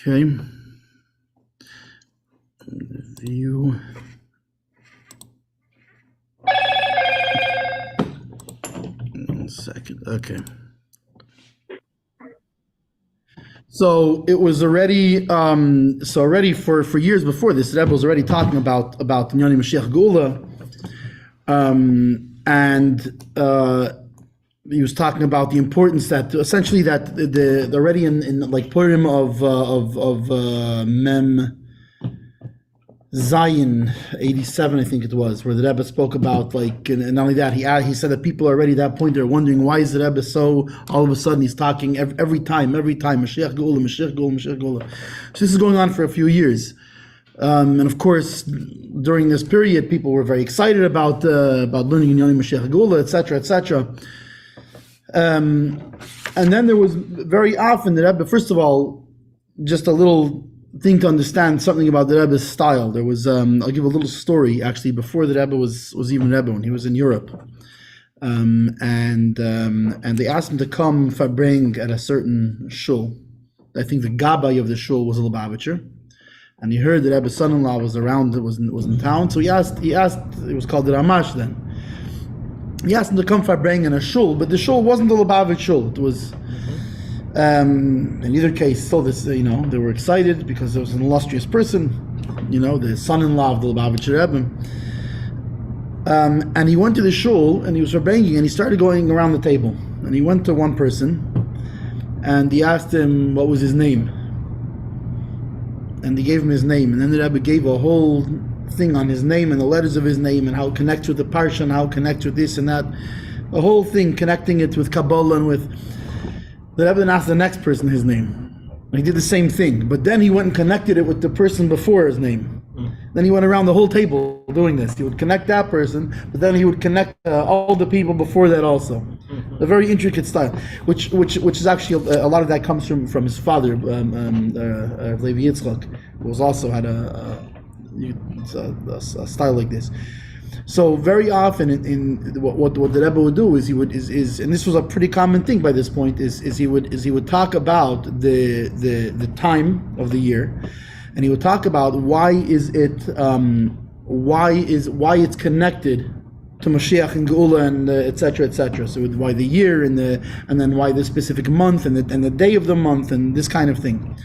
Okay. View. One second. Okay. So it was already for years before this, Rebbe was already talking about Nyani Moshiach Geula, and he was talking about the importance that essentially that the already in like Purim of Mem Zion 87, I think it was, where the Rebbe spoke about and not only that, he said that people already at that point they're wondering why is the Rebbe so all of a sudden he's talking every time Mashiach Geula, Mashiach Geula, Mashiach Geula. So this is going on for a few years, and of course during this period people were very excited about learning Yoni Mashiach Geula, etc., etc. And then there was very often the Rebbe, first of all, just a little thing to understand something about the Rebbe's style. There was, I'll give a little story actually before the Rebbe was even Rebbe, when he was in Europe. And they asked him to come Farbrengen at a certain shul. I think the Gabbai of the shul was a Lubavitcher. And he heard that Rebbe's son-in-law was around, was in town. So he asked, it was called the Ramash then. He asked him to come Farbrengen in a shul, but the shul wasn't the Lubavitch shul. It was, in either case, still this, they were excited because there was an illustrious person, the son-in-law of the Lubavitcher Rebbe. And he went to the shul and he was Farbrengen and he started going around the table. And he went to one person and he asked him what was his name. And he gave him his name. And then the Rebbe gave a whole thing on his name and the letters of his name and how it connects with the parsha and how it connects with this and that. The whole thing, connecting it with Kabbalah and with... The Rebbe then asked the next person his name. He did the same thing, but then he went and connected it with the person before his nname. Then he went around the whole table doing this. He would connect that person, but then he would connect all the people before that also. A very intricate style, which is actually a lot of that comes from his father, Levi Yitzchak, who was also had a style like this. So very often, in what the Rebbe would do is he would and this was a pretty common thing by this point is he would talk about the time of the year, and he would talk about why it's connected to Moshiach and Geula and etc. etc. So why the year and then why the specific month and the day of the month and this kind of thing.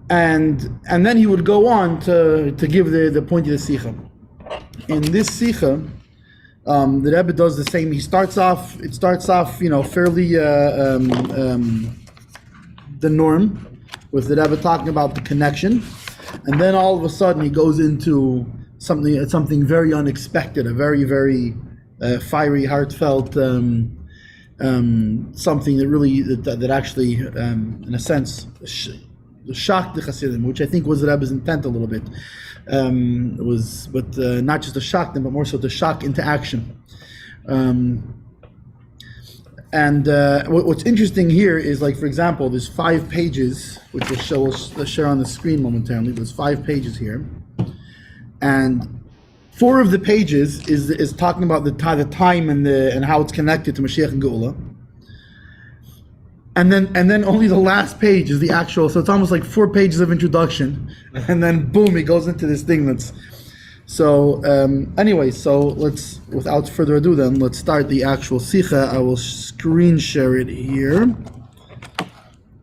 And then he would go on to give the point of the Sicha. In this Sicha, the Rebbe does the same. It starts off, fairly the norm, with the Rebbe talking about the connection, and then all of a sudden he goes into something very unexpected, a very, very fiery, heartfelt, something that really, that actually, in a sense, shocked the Hasidim, which I think was the Rebbe's intent a little bit. Not just to shock them, but more so to shock into action. What's interesting here is, like, for example, there's 5 pages, which we'll share on the screen momentarily. There's 5 pages here, and 4 of the pages is talking about the time and how it's connected to Mashiach and Geula. And then only the last page is the actual. So it's almost like 4 pages of introduction, and then boom, he goes into this thing that's. So anyway, so let's, without further ado, then let's start the actual Sicha. I will screen share it here.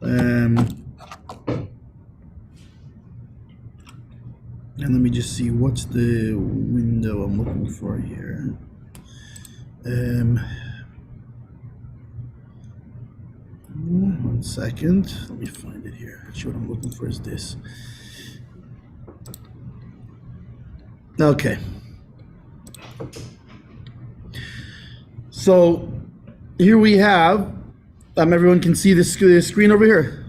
And let me just see what's the window I'm looking for here. One second, let me find it here. Actually, what I'm looking for is this. Okay. So here we have, everyone can see the screen over here.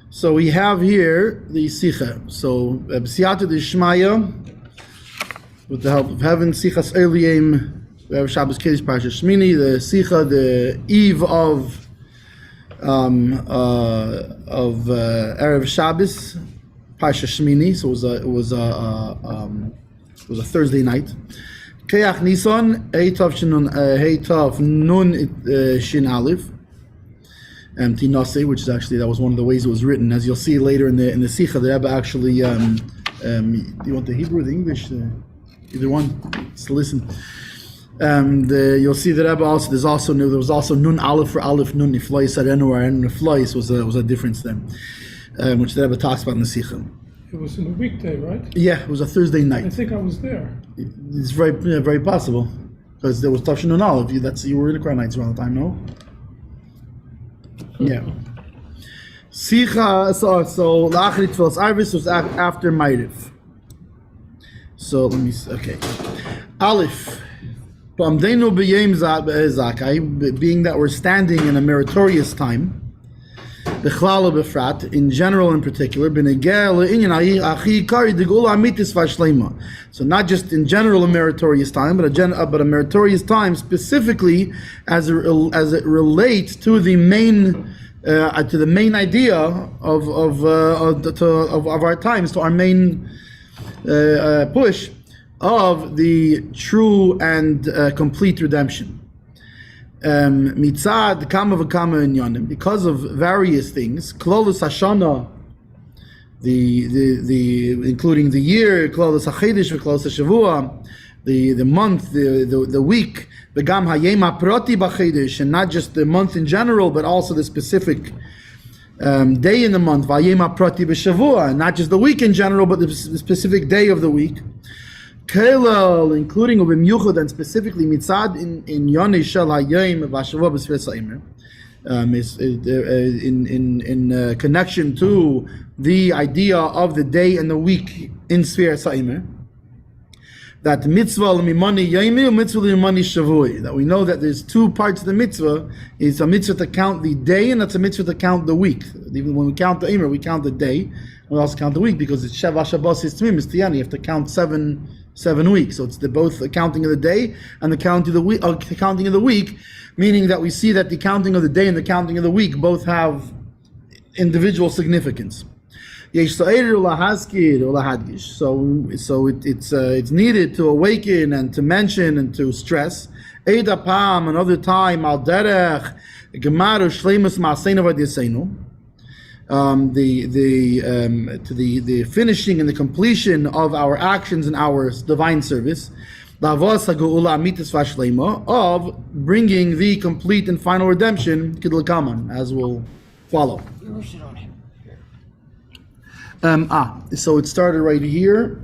So we have here the Sicha. So B'siyata D'Shmaya, with the help of heaven, Sichas Eliyim, we have Shabbos Kiddush Parsha Shmini, the Sicha, the eve of Erev Shabbos Parsha Shmini. So it was a Thursday night. Keach Nissan, Heitov Nun Shin Aleph, Tinase, which is actually, that was one of the ways it was written. As you'll see later in the Sicha, the Rebbe actually, you want the Hebrew or the English? Either one. Just listen. You'll see that Rebbe also, there was also Nun Aleph for Aleph, Nun Niflois Arenu or Arenu Niflois was a difference then, which the Rebbe talks about in the Sicha. It was in a weekday, right? Yeah, it was a Thursday night. I think I was there. It's very possible, because there was Tafshin Nun Aleph. You were in the Crown Nights around the time, no? Yeah. Sicha, so La'achrit Tfilas Arvis was after Ma'ariv. So let me see. Okay. Aleph. Being that we're standing in a meritorious time, in general in particular, so not just in general a meritorious time, but a meritorious time specifically as it relates to the main idea of our times, to our main push of the true and complete redemption. Mitzad kama v'kama inyanim, because of various things. Klolus Hashana, the including the year, Klolus Hachedesh v'Klolus Hashavua, the month, the week, v'gam hayem haprati b'Chedesh, and not just the month in general, but also the specific day in the month, v'ayem haprati b'Shavua, not just the week in general, but the specific day of the week. Kelal, including Ubimyuchad and specifically Mitzad in Yonei Shel Hayom v'Shavua b'Sfeis Ha'Emer, in connection to the idea of the day and the week in Sfeis Ha'Emer, that mitzvah l'mimani yomi and mitzvah l'mimani shavui, that we know that there's two parts of the mitzvah. It's a mitzvah to count the day, and it's a mitzvah to count the week. Even when we count the Emer, we count the day, we also count the week, because it's Sheva Shabbos is Tmim, it's Tiyani, you have to count seven weeks. So it's both the counting of the day and the counting of the week, meaning that we see that the counting of the day and the counting of the week both have individual significance. So it's needed to awaken and to mention and to stress. Another time, al derech gemaru shleimus ma'aseinu v'yasenu. The finishing and the completion of our actions and our divine service, of bringing the complete and final redemption, as will follow. So it started right here,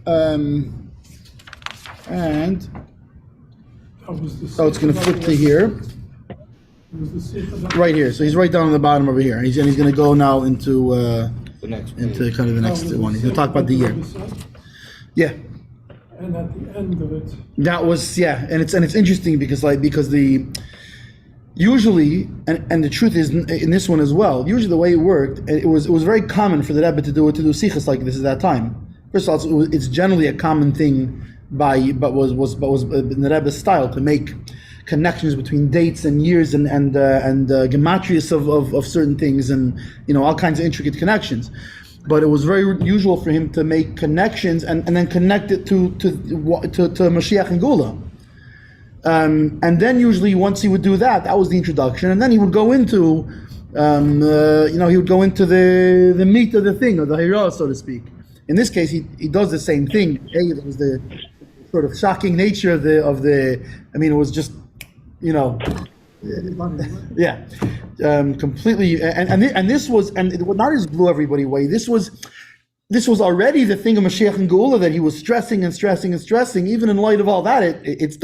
and it's going to flip to here. Right here, so he's right down on the bottom over here, and he's going to go now into kind of the next one. He's going to talk about the year. Yeah. And at the end of it, that was and it's interesting because the usually and the truth is in this one as well. Usually the way it worked, it was very common for the Rebbe to do sichas like this at that time. First of all, it's generally a common thing but was in the Rebbe's style to make connections between dates and years and gematrias of certain things, and all kinds of intricate connections. But it was very usual for him to make connections and then connect it to Moshiach and Gula. And then usually once he would do that was the introduction, and then he would go into the meat of the thing, or the hira, so to speak. In this case, he does the same thing. It was the sort of shocking nature of the. I mean, it was just. Completely, and this was, and it would not just blew everybody away. This was already the thing of Mashiach and Geula that he was stressing and stressing and stressing. Even in light of all that, it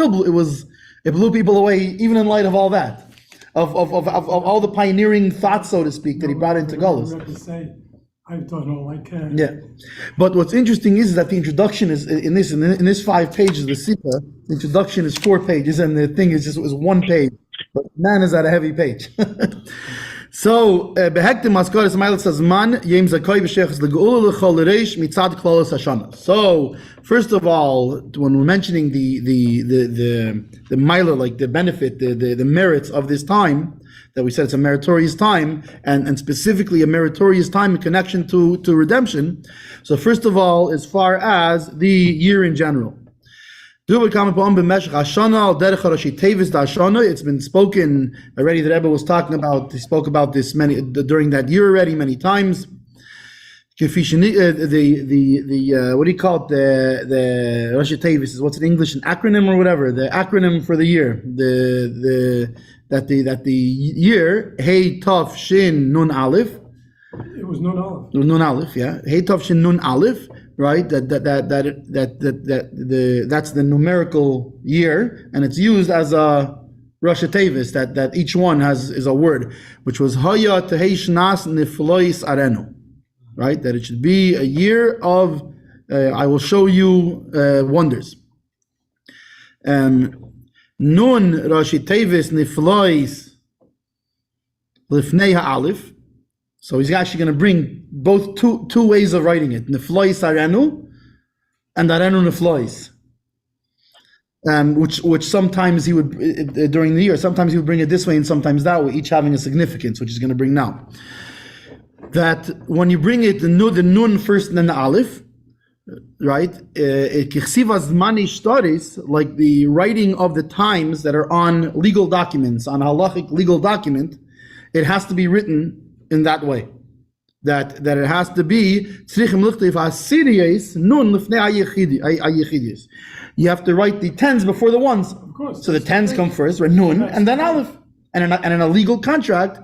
blew people away. Even in light of all that, of all the pioneering thoughts, so to speak, that he brought into Gullus. I've done all I can. Yeah, but what's interesting is that the introduction is in this 5 pages. The Sicha, the introduction is 4 pages, and the thing is 1 page. But man, is that a heavy page. So, so first of all, when we're mentioning the milah, like the benefit, the merits of this time, that we said it's a meritorious time, and specifically a meritorious time in connection to redemption. So first of all, as far as the year in general, It's been spoken already. The Rebbe was talking about. He spoke about this during that year already many times. What do you call it? The Rosh Tevis is what's in English, an acronym or whatever. The acronym for the year. That the year Hey Tov Shin Nun Aleph. It was Nun Aleph. It was Nun Aleph, yeah. Hey Tov Shin Nun Aleph, right? That's the numerical year, and it's used as a Rosh Tevis. That each one is a word, which was Haya Tehei Shnas Niflois Arenu. Right, that it should be a year of I will show you wonders. Nun Rashi Tevis Niflois Lifnei Ha'alif. So he's actually going to bring both two ways of writing it: Niflois Arenu and Arenu Niflois. Which sometimes he would during the year. Sometimes he would bring it this way and sometimes that way, each having a significance, which he's going to bring now. That when you bring it the nun first and then the aleph, right? Like the writing of the times that are on legal documents, on halachic legal document, it has to be written in that way. That it has to be you have to write the tens before the ones. Of course. So the tens come first, right? Nun, and then aleph. And in a legal contract.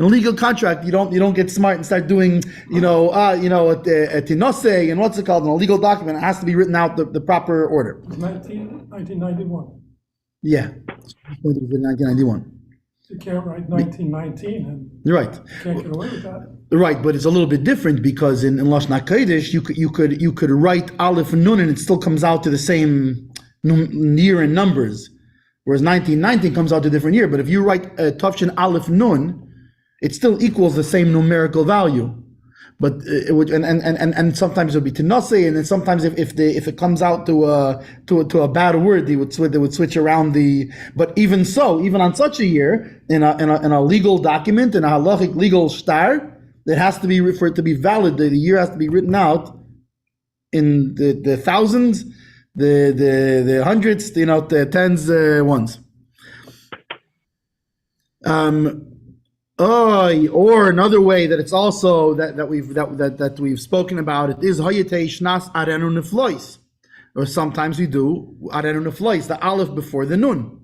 In a legal contract, you don't get smart and start doing, tinose and what's it called? In a legal document, it has to be written out the proper order. 1991. Yeah, 1991. You can't write 1919 and You're right. you can't get away with that. Right, but it's a little bit different because in Lashon HaKodesh, you could write Aleph and Nun and it still comes out to the same year and numbers, whereas 1919 comes out to a different year. But if you write Tavshin Aleph Nun, it still equals the same numerical value, but it would, and sometimes it would be tinase, and then sometimes if it comes out to a bad word, they would switch around the. But even so, even on such a year, in a legal document, in a halachic legal shtar, it has to be for it to be valid. The year has to be written out in the thousands, the hundreds, the tens, ones. Or another way that it's also that we've spoken about it is Hayatei Shnas Arenu Neflois, or sometimes we do Arenu Neflois, the Aleph before the Nun.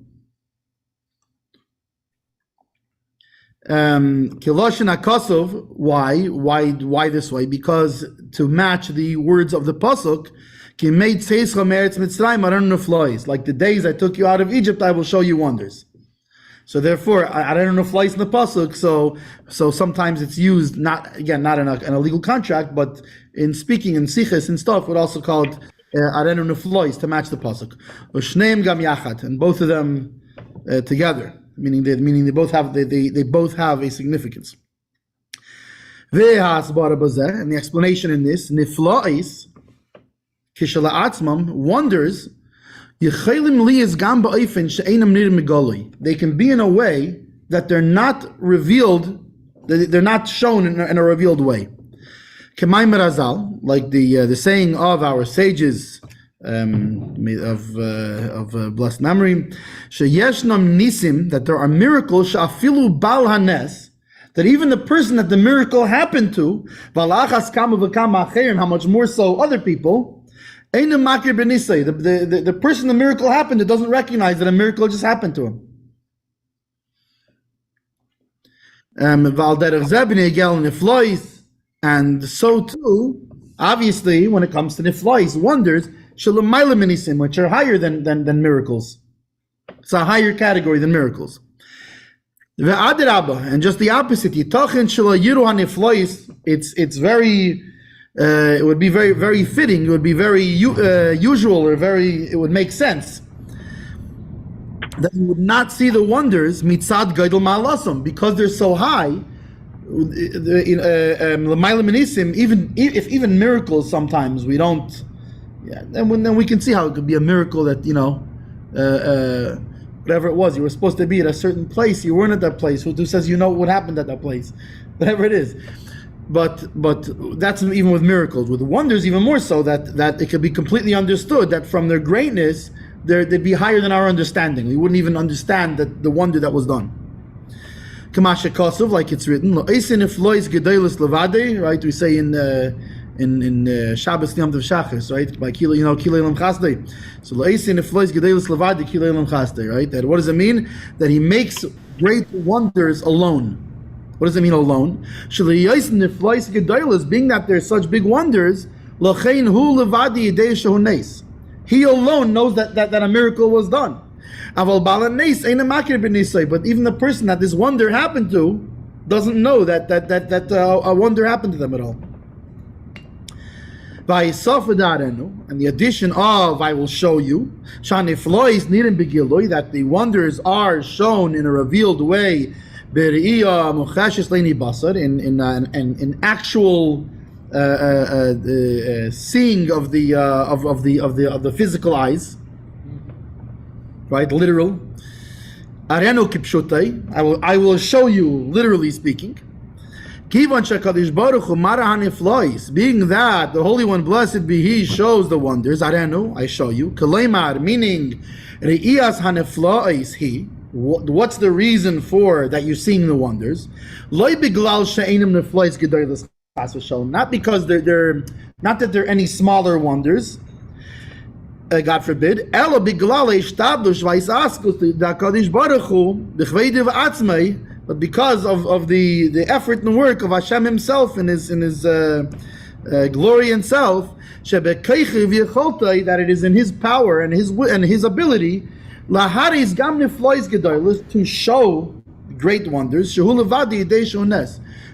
Kiloshin Akosov. Why this way? Because to match the words of the pasuk, Ki made Seischa Meretz Mitzrayim Arenu Neflois. Like the days I took you out of Egypt, I will show you wonders. So therefore, I don't know flies in the pasuk. So sometimes it's used not in a legal contract, but in speaking in Sichas and stuff, would also called arenu neflois to match the pasuk. Shneim gam yachat, and both of them together, meaning they both have a significance. And the explanation in this niflois kishala atzmam, wonders. They can be in a way that they're not revealed, they're not shown in a revealed way. Like the saying of our sages of blessed memory, that there are miracles, that even the person that the miracle happened to, how much more so other people, the person the miracle happened to doesn't recognize that a miracle just happened to him. And so too, obviously, when it comes to niflois, wonders, which are higher than miracles. It's a higher category than miracles. And just the opposite, it's very. It would be very, very fitting. It would be very usual, or it would make sense that you would not see the wonders mitzad gadol ma'alasam because they're so high. Even miracles sometimes we don't. Yeah, then we can see how it could be a miracle that whatever it was, you were supposed to be at a certain place, you weren't at that place. Who says what happened at that place? Whatever it is. But that's even with miracles. With wonders, even more so, that it can be completely understood that from their greatness, they'd be higher than our understanding. We wouldn't even understand that the wonder that was done. Kamasha Kosov, like it's written, right? We say in Shabbos Yom Tov Shachas, right? By Kilo, Kilo Elam Chasdei. So Lo'esin Iflois Gedelis Levadei Kilo Elam Chasdei, right? That what does it mean? That he makes great wonders alone. What does it mean alone? Shalo'esin Iflois Gedelis, being that there's such big wonders, Lochein Hu Levadei Yidei Shehu Nes. He alone knows that a miracle was done. But even the person that this wonder happened to doesn't know that a wonder happened to them at all. And the addition of I will show you that the wonders are shown in a revealed way, in actual seeing of the physical eyes, right? Literal. Arenu kipshutai. I will show you, literally speaking. Kivan shakadish baruch hu mara haniflois. Being that the Holy One, blessed be He, shows the wonders. Arenu, I show you. Kaleimar, meaning reiyas haniflois He. What's the reason for that you're seeing the wonders? Loi biglal she'enim niflois gedolos. Not because they're not that they're any smaller wonders, God forbid. But because of the effort and work of Hashem Himself in His glory and self, that it is in His power and His ability to show great wonders.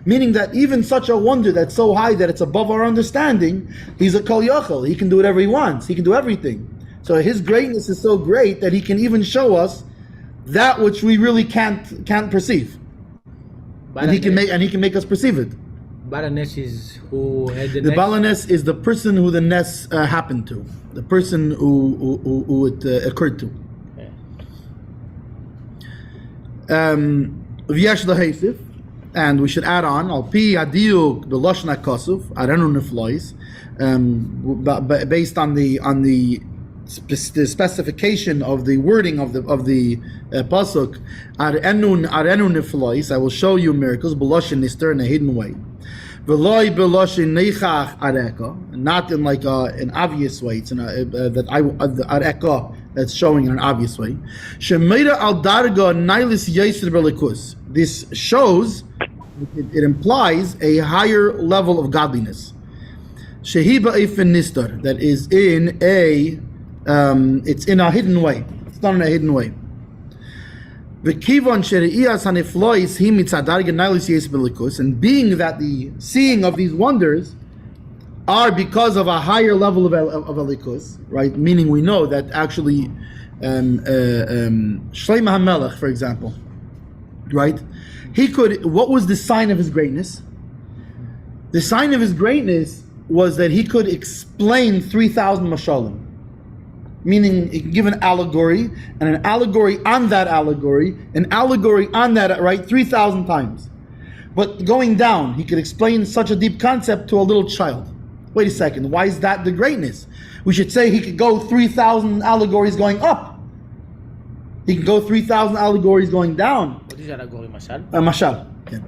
Meaning that even such a wonder that's so high that it's above our understanding, He's a Kol Yochel. He can do whatever He wants. He can do everything. So His greatness is so great that He can even show us that which we really can't perceive. And He can make us perceive it. Balanes is who had the Balanes is the person who the Nes happened to, the person who it occurred to. V'yesh l'heisif. And we should add on al pi adiuk b'loshna kosuf arenu neflois, based on the specification of the wording of the pasuk arenu neflois. I will show you miracles b'loshin nister in a hidden way, v'loi b'loshin neichach areka, not in like an obvious way. It's in areka that's showing in an obvious way. Shemeira al darga nailis yesir b'likus. This shows, it implies a higher level of godliness. Shehiba eifin nistar, that is in it's in a hidden way. It's done in a hidden way. V'kivon shereiyas haniflois hi mitzadarga nailis yes belikus, and being that the seeing of these wonders are because of a higher level of elikus, right? Meaning we know that actually Shlomo HaMelech, for example, right? What was the sign of his greatness? The sign of his greatness was that he could explain 3,000 mashalim. Meaning, he could give an allegory, and an allegory on that allegory, an allegory on that, right, 3,000 times. But going down, he could explain such a deep concept to a little child. Wait a second, why is that the greatness? We should say he could go 3,000 allegories going up. He can go 3,000 allegories going down. What is allegory, mashal? Mashal. Yeah.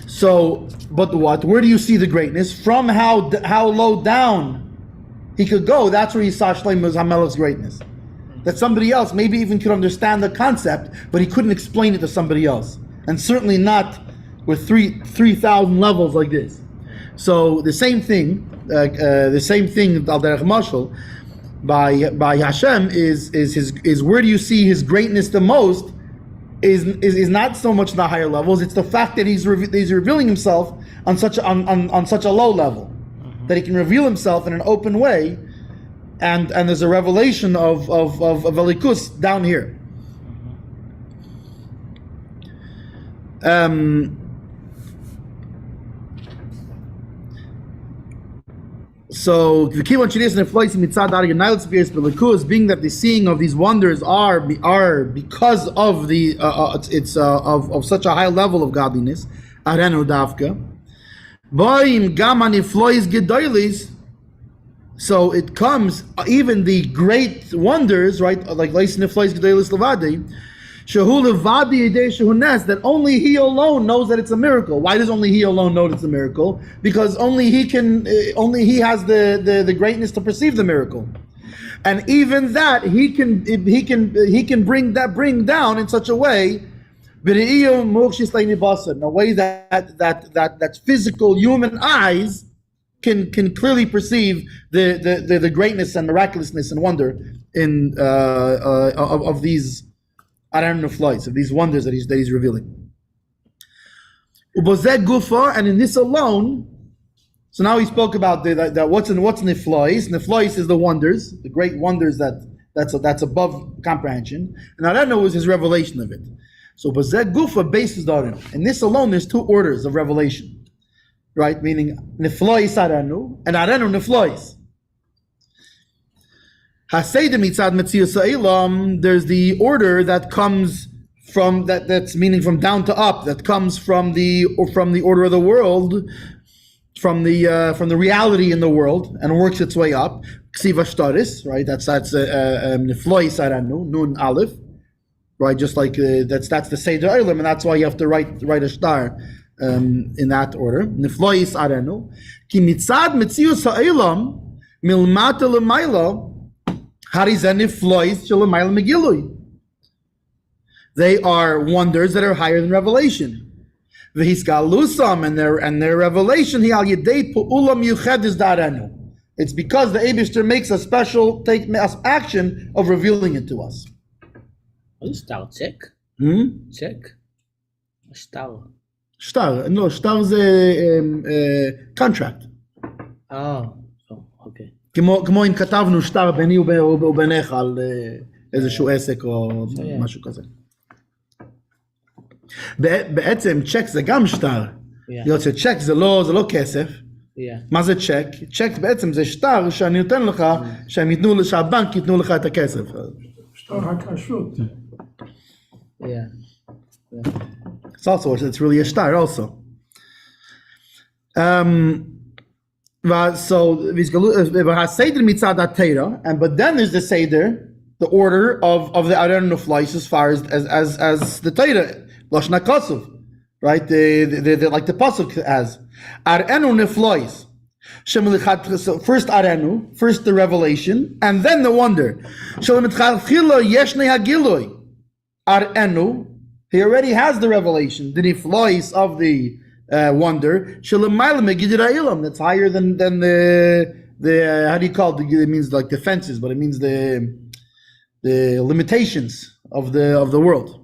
So, but what? Where do you see the greatness? From how low down he could go. That's where he saw Shlomo HaMelech's greatness. That somebody else maybe even could understand the concept, but he couldn't explain it to somebody else, and certainly not with 3,000 levels like this. So the same thing, al derech mashal, by Hashem is where do you see His greatness the most? Is not so much the higher levels. It's the fact that He's revealing Himself on such a low level, that He can reveal Himself in an open way, and there's a revelation of Elikus down here. So, being that the seeing of these wonders are because of of such a high level of godliness. So it comes, even the great wonders, right? Like Leis Niflois Gedolos Levadi, Shehu Levadi Yedei Shehu Nes, that only he alone knows that it's a miracle. Why does only he alone know it's a miracle? Because only he has the greatness to perceive the miracle. And even that he can bring down in such a way, in a way that physical human eyes can clearly perceive the greatness and miraculousness and wonder in of these flights, of these wonders that he's revealing. And in this alone, so now he spoke about that what's niflois. Niflois is the wonders, the great wonders that's above comprehension. And Arenu was his revelation of it. So Bazeh Gufa bases the Arenu. In this alone, there's two orders of revelation. Right, meaning niflois arenu and arenu niflois. Haseidim mitzad metzius ha'olam. There's the order that comes from that's meaning from down to up. That comes from the order of the world, from the reality in the world, and works its way up. Ksiva shtaris, right? That's niflois arenu nun aleph, right? Just like that's the seder olam, and that's why you have to write a star. In that order, niflois arenu, ki mitzad metzius ha'olam milmata l'mayla harizeh niflois shelamayla megilui. They are wonders that are higher than revelation. V'hisgalusam and their revelation hi al yedei pu'ula miyuchedes da'arenu. It's because the Eibishter makes a special action of revealing it to us. What is star? Check. Check. Star. Shtar, no, shtar is a contract. Oh, okay. כמו אם כתבנו שטר ביני וביניך על איזשהו עסק או משהו כזה. בעצם צ'ק זה גם שטר. להיות שצ'ק זה לא כסף. מה זה צ'ק? צ'ק בעצם זה שטר שאני נותן לך, שהבנק ייתנו לך את הכסף. שטר הכשרות. It's really a star also. So but then there's the seder, the order of the Arenu Niflois as far as the Torah, Lashon HaKosov, right? The like the pasuk has Arenu Niflois. So first Arenu, first the revelation, and then the wonder. Arenu. He already has the revelation, the niflois of the wonder. That's higher than the how do you call it? It means like the fences, but it means the limitations of the world.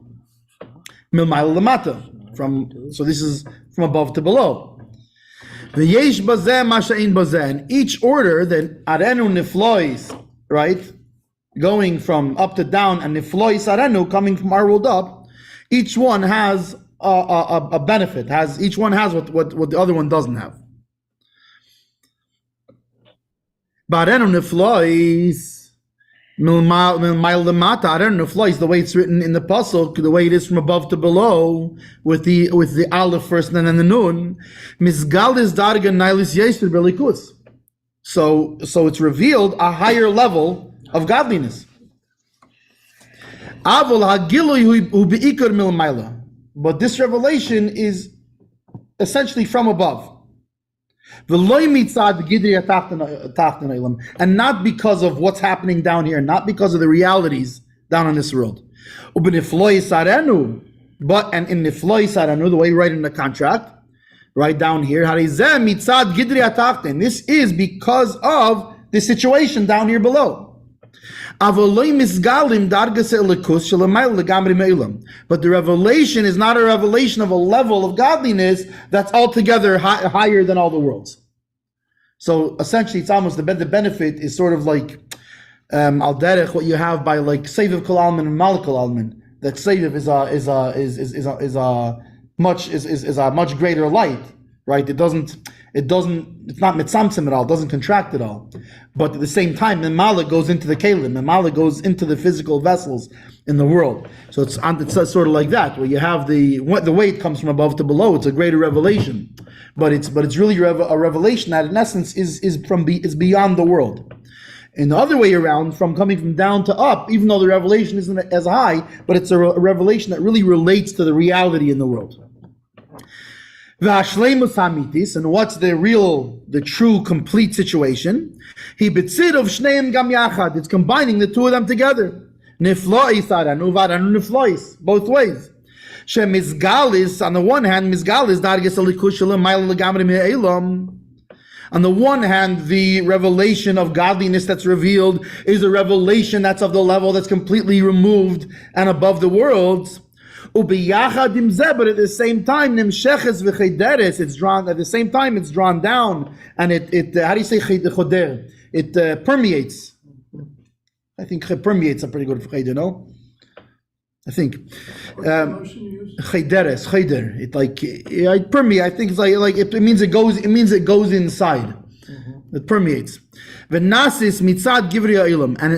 So this is from above to below. And each order, that arenu niflois, right, going from up to down, and niflois arenu coming from our world up. Each one has a benefit. Each one has what the other one doesn't have. Arenu niflois, arenu niflois, the way it's written in the pasuk, the way it is from above to below, with the aleph first and then the nun. Misgal is darga nailis yesir belikus. So it's revealed a higher level of godliness. But this revelation is essentially from above. And not because of what's happening down here, not because of the realities down in this world. But and in Niflois Arenu, the way you write in the contract, right down here, this is because of the situation down here below. But the revelation is not a revelation of a level of godliness that's altogether higher than all the worlds. So essentially, it's almost the benefit is sort of like al derech what you have by like Seviv Kol Alman and Markel Alman. That Seviv is a much greater light, right? It's not mitzamtzim at all, it doesn't contract at all. But at the same time, Memala goes into the kelim, Memala goes into the physical vessels in the world. So it's sort of like that, where you have the way it comes from above to below, it's a greater revelation. but it's really a revelation that in essence is beyond the world. And the other way around, from coming from down to up, even though the revelation isn't as high, but it's a revelation that really relates to the reality in the world. V'hashleimus hamitis, and what's the true, complete situation? He betzid of shneim gam yachad. It's combining the two of them together. Niflois aranu v'aranu niflois, both ways. Shemizgalis, on the one hand, mizgalis darges alikushel ma'il legamri me'elam. On the one hand, the revelation of godliness that's revealed is a revelation that's of the level that's completely removed and above the worlds. But at the same time, it's drawn. At the same time, it's drawn down, and it how do you say choder? It permeates. I think permeates are pretty good for cheder, no? I think cheder. It it permeates. I think it's like it means it goes. It means it goes inside. It permeates. V'nasis mitzad givri ha'ilam and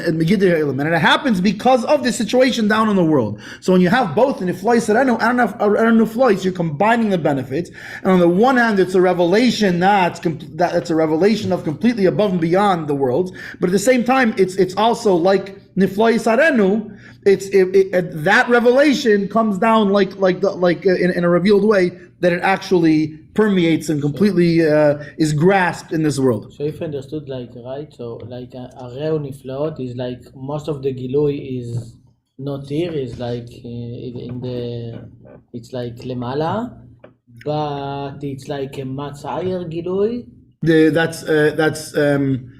it happens because of the situation down in the world. So when you have both, and if flois and flois, you're combining the benefits. And on the one hand, it's a revelation that's a revelation of completely above and beyond the world. But at the same time, it's also like niflois arenu. That revelation comes down like in a revealed way that it actually permeates and completely is grasped in this world. So if I understood right, so Areu Niflaot is like most of the Gilui is not here, is like it's like Lemala, but it's like a much higher Gilui. That's Arenu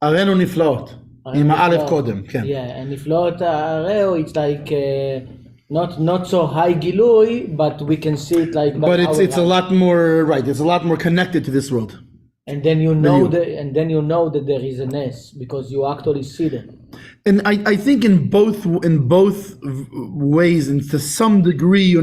Niflaot. In Ma'alef Kodem, yeah, and Niflaot Areu, it's like not so high Gilui, but we can see it like. But it's a lot more right. It's a lot more connected to this world. And then you know that there is an S because you actually see them. And I think in both ways, and to some degree,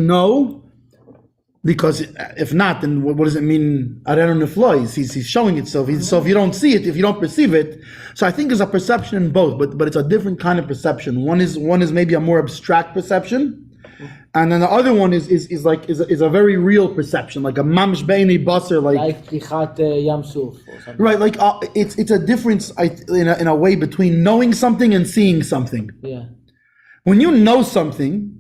because if not, then what does it mean? Arenu Niflois. He's showing it. So if you don't see it, if you don't perceive it, so I think there's a perception in both, but it's a different kind of perception. One is maybe a more abstract perception, and then the other one is a very real perception, like a mamish beini basar, like Tichat Yam Suf or something. Right, like it's a difference in a way between knowing something and seeing something. Yeah. When you know something,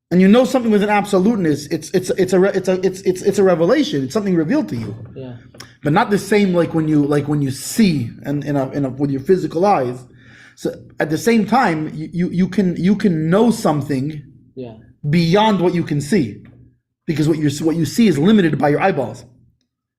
and you know something with an absoluteness, it's a revelation. It's something revealed to you. Yeah. But not the same like when you see and with your physical eyes. So at the same time, you can know something. Yeah. Beyond what you can see, because what you see is limited by your eyeballs.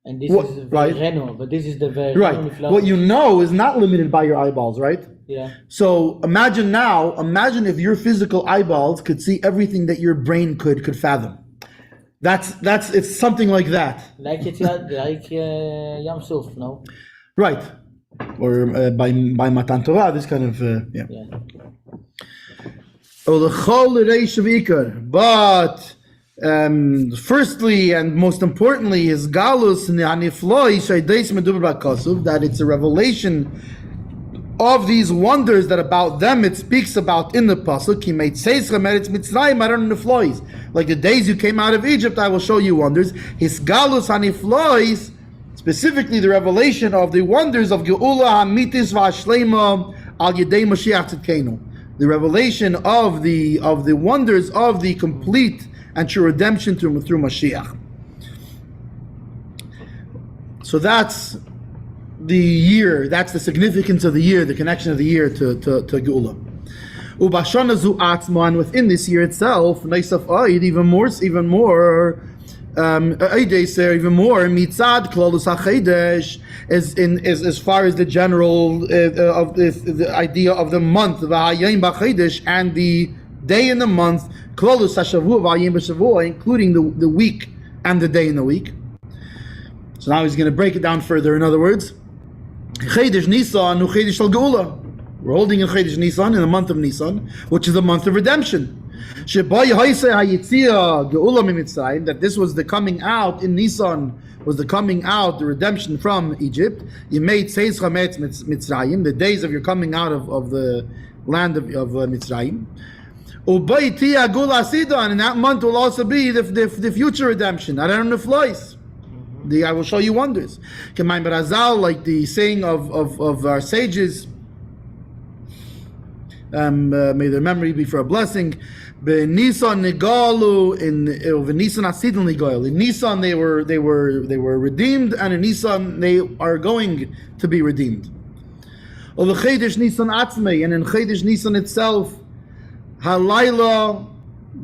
And this is right? Reno, but this is the very right. What you know is not limited by your eyeballs, right? Yeah. So imagine if your physical eyeballs could see everything that your brain could fathom. It's something like that. Like Yam Suf, no? Right. Or by Matan Torah, this kind of yeah. But firstly and most importantly is galus that it's a revelation of these wonders that about them it speaks about in the pasuk. Like the days you came out of Egypt, I will show you wonders. His galus haniflois, specifically the revelation of the wonders of Geula Hamitis V'Ashleima Al Yedei Moshiach Tzidkenu. The revelation of the wonders of the complete and true redemption through Moshiach. So that's the year. That's the significance of the year, the connection of the year to Geula. Ubashana zu atzma, and within this year itself, Neisaf Aid, even more. Even more mitzad klolus hachedesh, as far as the general of the idea of the month v'hayim b'chedesh and the day in the month klolus hashavua v'hayim b'shavua, including the week and the day in the week. So now he's going to break it down further. In other words, chedesh Nissan nu chedesh al geula. We're holding in chedesh Nissan, in the month of Nissan, which is the month of redemption. That this was the coming out in Nissan, was the coming out, the redemption from Egypt. You made Mitzrayim, the days of your coming out of the land of Mitzrayim. And in that month will also be the future redemption. I will show you wonders. K'mayim Barazal, like the saying of our sages, may their memory be for a blessing. Nissan Nigalu in Nissan Asidin Nigal. In Nissan they were redeemed, and in Nissan they are going to be redeemed. Over Chedesh Nissan Atzmei, and in Chedesh Nissan itself, Halayla,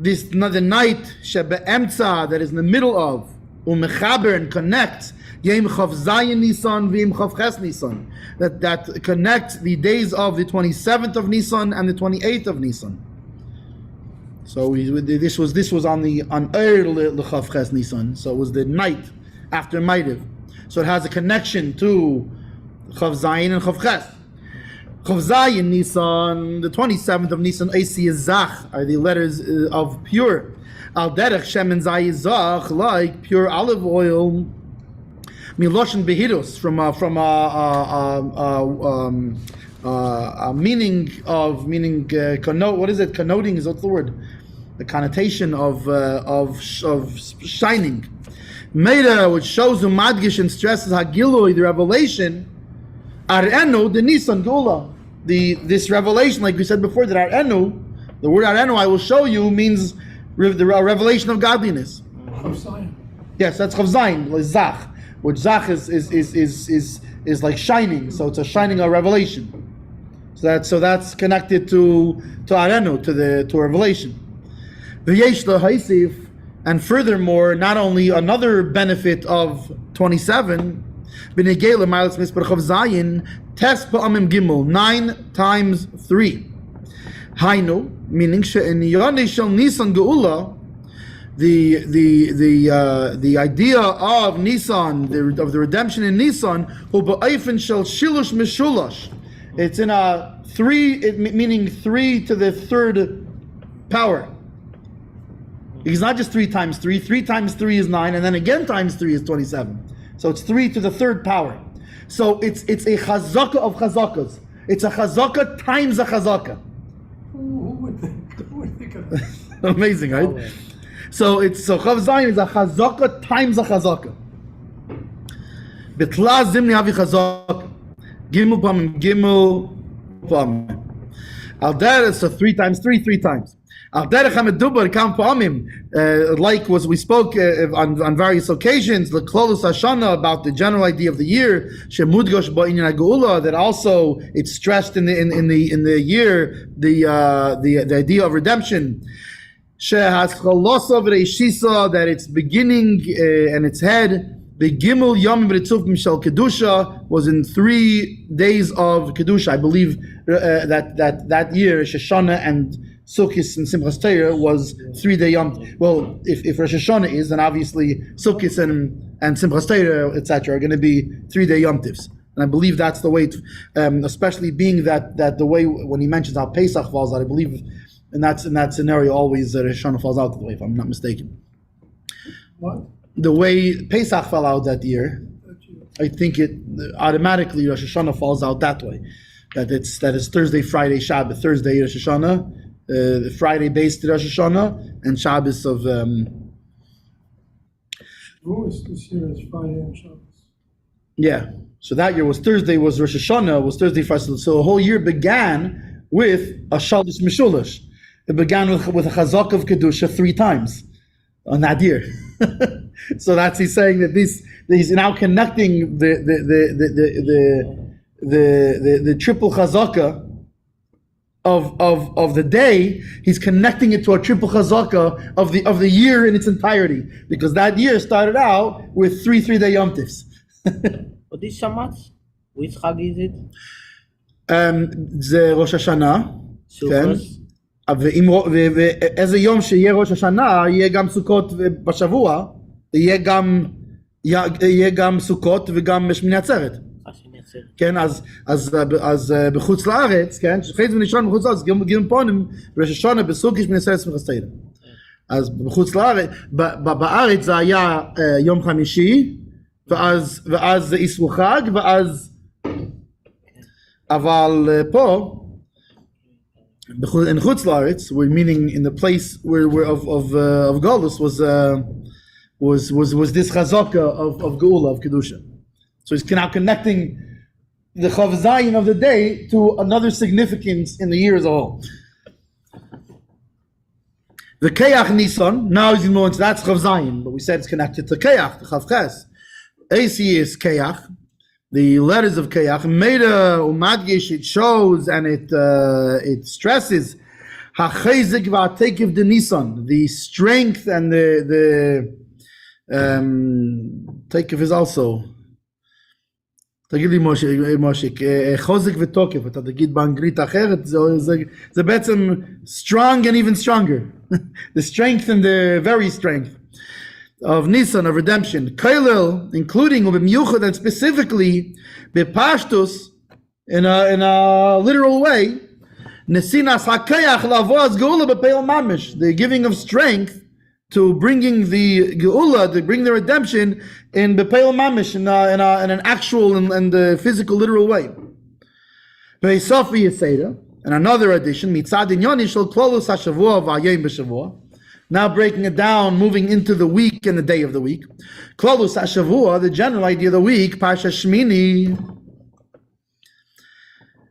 the night Shebe'emtza, that is in the middle of Umechaber, and connects Yom Chav Zayin Nissan v'Yom Chav Ches Nissan, that connects the days of the 27th of Nissan and the 28th of Nissan. So this was on L'Chav Ches Nissan. So it was the night after Ma'ariv. So it has a connection to Chav Zayin and Chav Ches. Chav Zayin Nissan, the 27th of Nissan, Eisi Zach, are the letters of pure. Al Derech Shemen Zayin Zach, like pure olive oil. Miloshen Behirus, from meaning what is it? Connoting is what's the word? The connotation of shining. Meira, which shows the madgish and stresses hagiloi, the revelation. Ar'enu, the Nissan Gula, this revelation, like we said before, that Ar'enu, the word Ar'enu, I will show you, means the revelation of godliness. Yes, that's Chav Zayin, like Zach, which Zach is like shining. So it's a shining of revelation. So that's connected to Ar'enu, to revelation. And furthermore, not only another benefit of 27, 9 times 3. Hainu, meaning Nissan Geula, the idea of Nissan, of the redemption in Nissan, it's in a 3, meaning 3 to the third power. It's not just 3 times 3. 3 times 3 is 9, and then again times 3 is 27. So it's 3 to the third power. So it's a chazaka of chazakas. It's a chazaka times a chazaka. Who would think of that? Amazing, right? So Chav Zayin is a chazaka times a chazaka. Betla zimni avi chazaka. Gimel pamim. Al der, so 3 times 3, 3 times. Like was we spoke on various occasions, the Klolus Hashana, about the general idea of the year, that also it's stressed in the year the idea of redemption. That its beginning and its head. The Gimel Yom B'Ritzuf Mishal Kedusha was in 3 days of Kedusha. I believe that year Shoshana and Sukkot and Simchas Torah was 3-day Yom. Well, if Rosh Hashanah is, then obviously Sukkot and Simchas Torah, etc., are going to be 3-day Yom Tivs. And I believe that's the way, especially being that the way when he mentions how Pesach falls out, I believe in that scenario always Rosh Hashanah falls out that way, if I'm not mistaken. What? The way Pesach fell out that year, I think it automatically Rosh Hashanah falls out that way. That is Thursday, Friday, Shabbat, Thursday Rosh Hashanah, Friday based Rosh Hashanah, and Shabbos of. This year is Friday and Shabbos. Yeah, so that year was Thursday, was Rosh Hashanah, was Thursday, Friday. So the whole year began with a Shabbos Mishulash. It began with a Chazak of Kedusha 3 times on that year. So that's he's saying that he's now connecting the triple chazaka of the day. He's connecting it to a triple chazaka of the year in its entirety, because that year started out with 3-day Yom Tivs. What is Shabbat? Which Chag is it? זה ראש השנה. Sukkot. ואיזה יום שיהיה ראש השנה, יהיה גם סוכות בשבוע, יהיה גם סוכות וגם שמיני עצרת. כן, אז בחוץ לארץ, כן, שחייץ ונשעון בחוץ לארץ, גם פונים, ראש השנה בסוכות שמיני עצרת שמחס תהילה. אז בחוץ לארץ, בארץ זה היה יום חמישי, ואז זה איסרו חג, אבל פה, in Chutz La'aretz, we're meaning in the place where of Golus was was this chazaka of Geula, of Kedusha. So he's now connecting the Chav Zayin of the day to another significance in the year as a whole. The Keyach Nissan, now he's going into that's Chav Zayin, but we said it's connected to Keyach, the Chav Ches. AC is Keyach, the letters of Keyach. Meida Umadgish, it shows and it stresses HaChezik v'Atekiv de Nissan, the strength and the Tekiv is also. תגיד לי מושיק, חוזק ותוקף, אתה תגיד באנגלית אחרת, זה בעצם strong and even stronger. The strength and the very strength of Nissan, of redemption. Kailel, including, ובמיוחד and specifically, בפשטוס, in a literal way, נסיnas hakayach lavoaz geula bepeil mamish, the giving of strength to bringing the geula, to bring the redemption in bepeil mamish, in an actual and physical, literal way. Beisafi Yiseda, and another addition, mitzad inyoni shel klolus hashavua v'ayim b'shavua. Now breaking it down, moving into the week and the day of the week. Klolus hashavua, the general idea of the week, Parsha Shmini.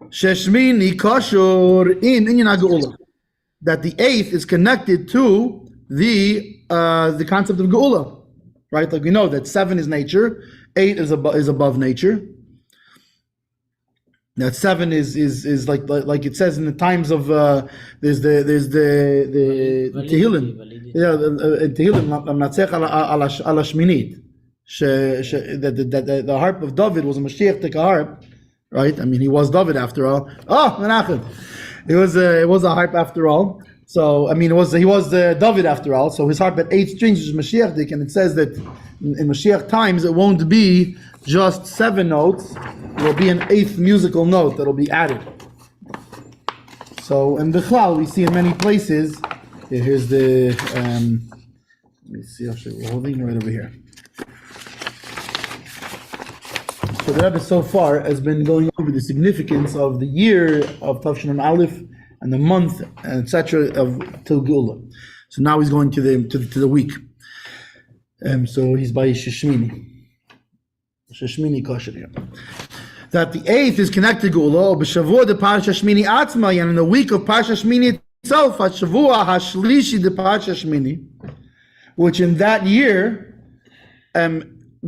Sheshmini kashur in inyan geula, that the eighth is connected to the concept of geula, right? Like we know that 7 is nature, 8 is above nature. That 7 is like it says in the times of there's the Tehillim, in Tehillim Natzech ala Shminit, that the harp of David was a Moshiach harp, right? I mean, he was David after all. Oh, Menachem, it was a harp after all. So I mean, he was David after all. So his harp at 8 strings is Moshiach, and it says that in Moshiach times it won't be just 7 notes; it will be an 8th musical note that will be added. So in Bichlal we see in many places. Here's the. Let me see. Actually, we're holding right over here. So the Rebbe so far has been going over the significance of the year of Tavshin Aleph and the month, etc. of Til Geula. So now he's going to the week. So he's by Sheshmini Kosher here. That the 8th is connected to Geula, b'shavua de Parsha Shmini Atzma, and in the week of Parsha Shmini itself, Hashavua Hashlishi de Parsha Shmini, which in that year,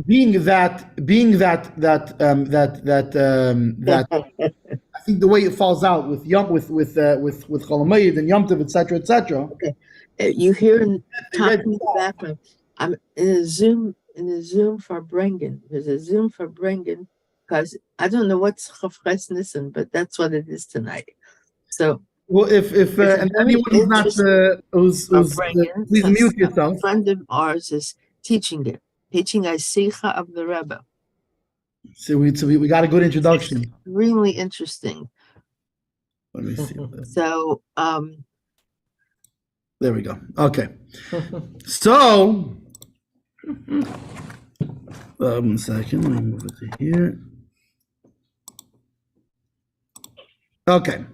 being that I think the way it falls out with Cholamayid and Yom Tov, etc., etc. Okay, you hear in talking in the background. I'm in a Zoom Farbrengen. There's a Zoom Farbrengen because I don't know what's Chavches Nissan, but that's what it is tonight. So. Well, if and anyone who's not who's please mute yourself. A friend of ours is teaching a Sicha of the Rebbe. So we got a good introduction. It's really interesting. Let me see. So there we go. Okay. So 1 second. Let me move it to here. Okay.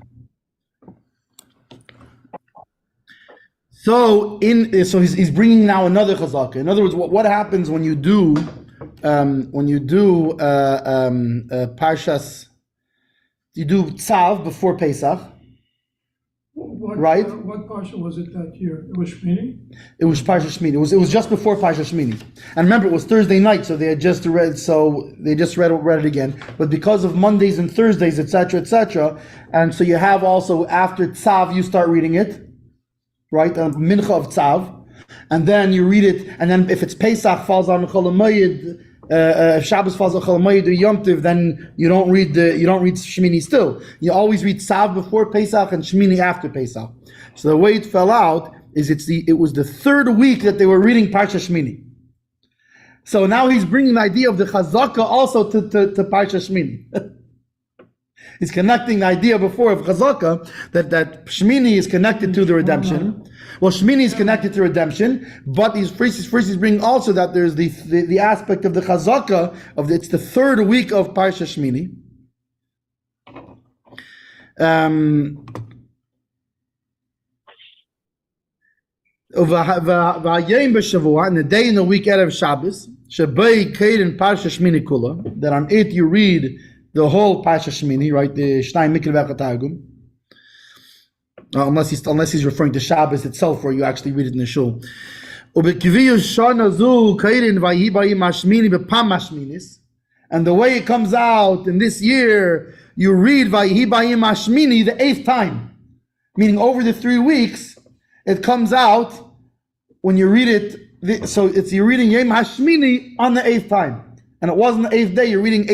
So he's bringing now another chazaka. In other words, what happens when you do parshas, you do tzav before Pesach, right? What parsha was it that year? It was Shmini? It was Parsha Shmini. It was just before Parsha Shmini. And remember, it was Thursday night, so they had just read. So they just read it again. But because of Mondays and Thursdays, etc., and so you have also after tzav, you start reading it. Right, mincha of tzav, and then you read it, and then if it's Pesach falls on Cholamayid, if Shabbos falls on Cholamayid or Yom Tov, then you don't read Shmini still. You always read tzav before Pesach and Shmini after Pesach. So the way it fell out is it was the 3rd week that they were reading Parsha Shmini. So now he's bringing the idea of the Chazaka also to Parsha Shmini. He's connecting the idea before of Chazaka that Shmini is connected to the redemption. Well, Shmini is connected to redemption, but he's bringing also that there's the aspect of the Chazaka it's the 3rd week of Parsha Shmini. And the day in the week Erev Shabbos, that on it you read the whole Parsha Shmini, right? The Shnai Mikra V'Chatagum. Unless he's referring to Shabbos itself, where you actually read it in the shul. And the way it comes out in this year, you read Vayihi Bayim Hashmini the 8th time, meaning over the 3 weeks, it comes out when you read it. So you're reading Yom Hashmini on the 8th time, and it wasn't the 8th day. You're reading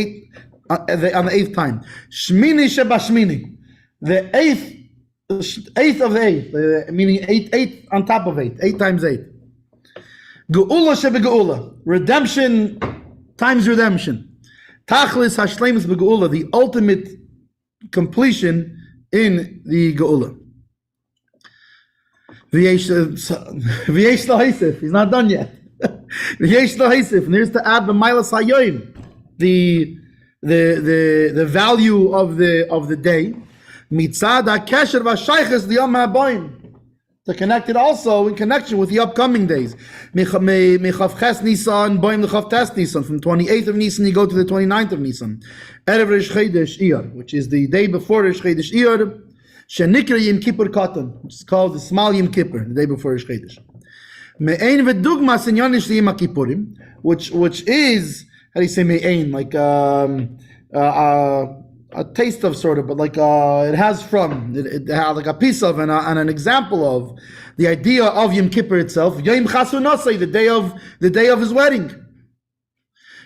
on the 8th time. Shmini Sheba Shmini, the 8th of the 8th, meaning 8 on top of 8, 8 times 8. Geula Sheba Geula, redemption times redemption. Tachlis Hashlemus Begeula, the ultimate completion in the Geula. V'yesh Lahisif, he's not done yet. V'yesh Lahisif, and there's to add the Milas Hayoim, the value of the day. Mitzad HaKesher V'Shayches L'Yom HaBoim, to connect it also in connection with the upcoming days. Mechavches Nissan, Boim Lechav Tes Nissan. From 28th of Nissan, you go to the 29th of Nissan. Erev Rish Chodesh Iyar, which is the day before Rish Chodesh Iyar. Shenikra Yom Kippur Katan, which is called the Small Yom Kippur, the day before Rish Chodesh. Me'ein v'dugmas in Yonish Yom Kippurim, which is, how do you say me'ein, like a taste of, sort of, but like it has from, it has like a piece of and an example of the idea of Yom Kippur itself. Yom Chasunasei, the day of his wedding.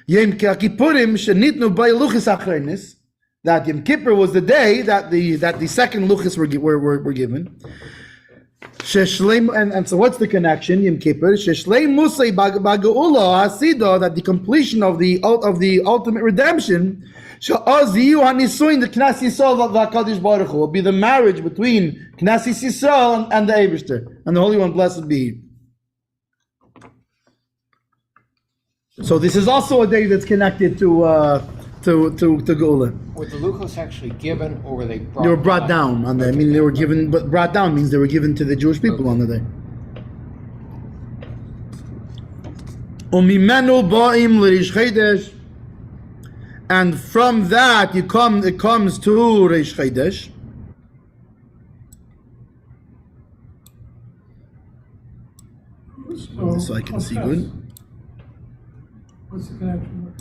Yom Kippurim shenitnu by luchis achrenis, that Yom Kippur was the day that the second luchis were given. And so what's the connection? Yom Kippur Sheshleim Musay Bagaula Hasidah, that the completion of the ultimate redemption. The Knesset Yisrael v'Hakadosh Baruch Hu will be the marriage between Knesset Yisrael and the Eibishter, and the Holy One, blessed be He. So this is also a day that's connected to Geula. Were the luchos actually given, or were they brought? They were brought down on the. I mean, they were given, but brought down means they were given to the Jewish people on the day. Umimenu ba'im l'Rish Chodesh. And from that it comes to Rish Chodesh. So I can see good. What's the connection?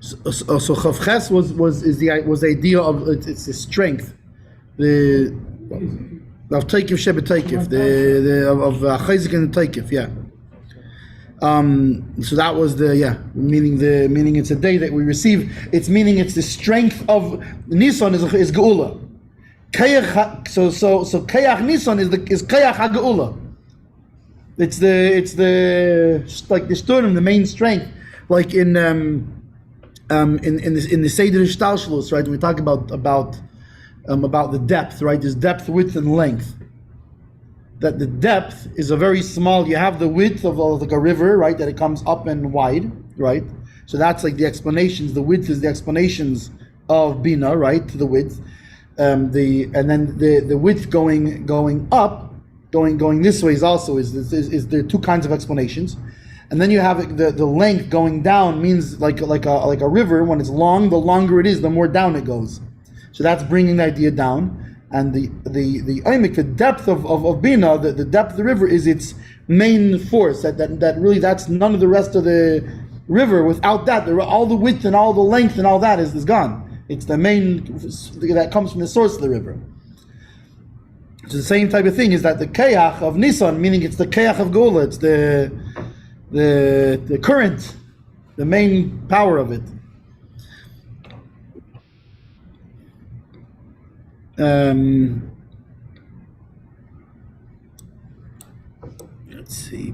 So Chavches was the idea of it's the strength, the of Taikif Sheba Taikif, the of Chayzik and the Taikif, yeah. So that was meaning it's a day that we receive. It's meaning it's the strength of Nissan is Geula. So Kayach Nissan is Kayach HaGeula. It's the like the Sturm, the main strength, like in the Seder Shtalshlus, right? When we talk about the depth, right? There's depth, width, and length. That the depth is a very small. You have the width of like a river, right? That it comes up and wide, right? So that's like the explanations. The width is the explanations of Bina, right? To the width, and then the width going up, going this way is also is there are two kinds of explanations, and then you have the length going down means like a river. When it's long, the longer it is, the more down it goes. So that's bringing the idea down. And the oimik, the depth of Bina, the depth of the river is its main force. That really, that's none of the rest of the river. Without that, all the width and all the length and all that is gone. It's the main that comes from the source of the river. It's the same type of thing. Is that the Kayach of Nissan, meaning it's the Kayach of Geula. It's the current, the main power of it. Let's see.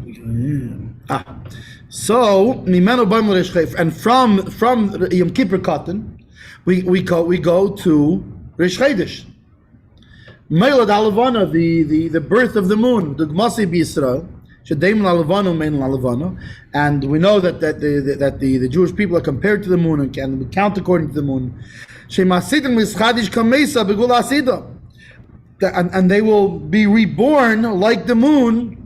So Mimenu Baim L'Rish Chodesh, and from Yom Kippur Katan, we go to Rish Chodesh. Meilad Alavana, the birth of the moon, the Gmasi B'Yisrael. And we know that the Jewish people are compared to the moon and can count according to the moon. And they will be reborn like the moon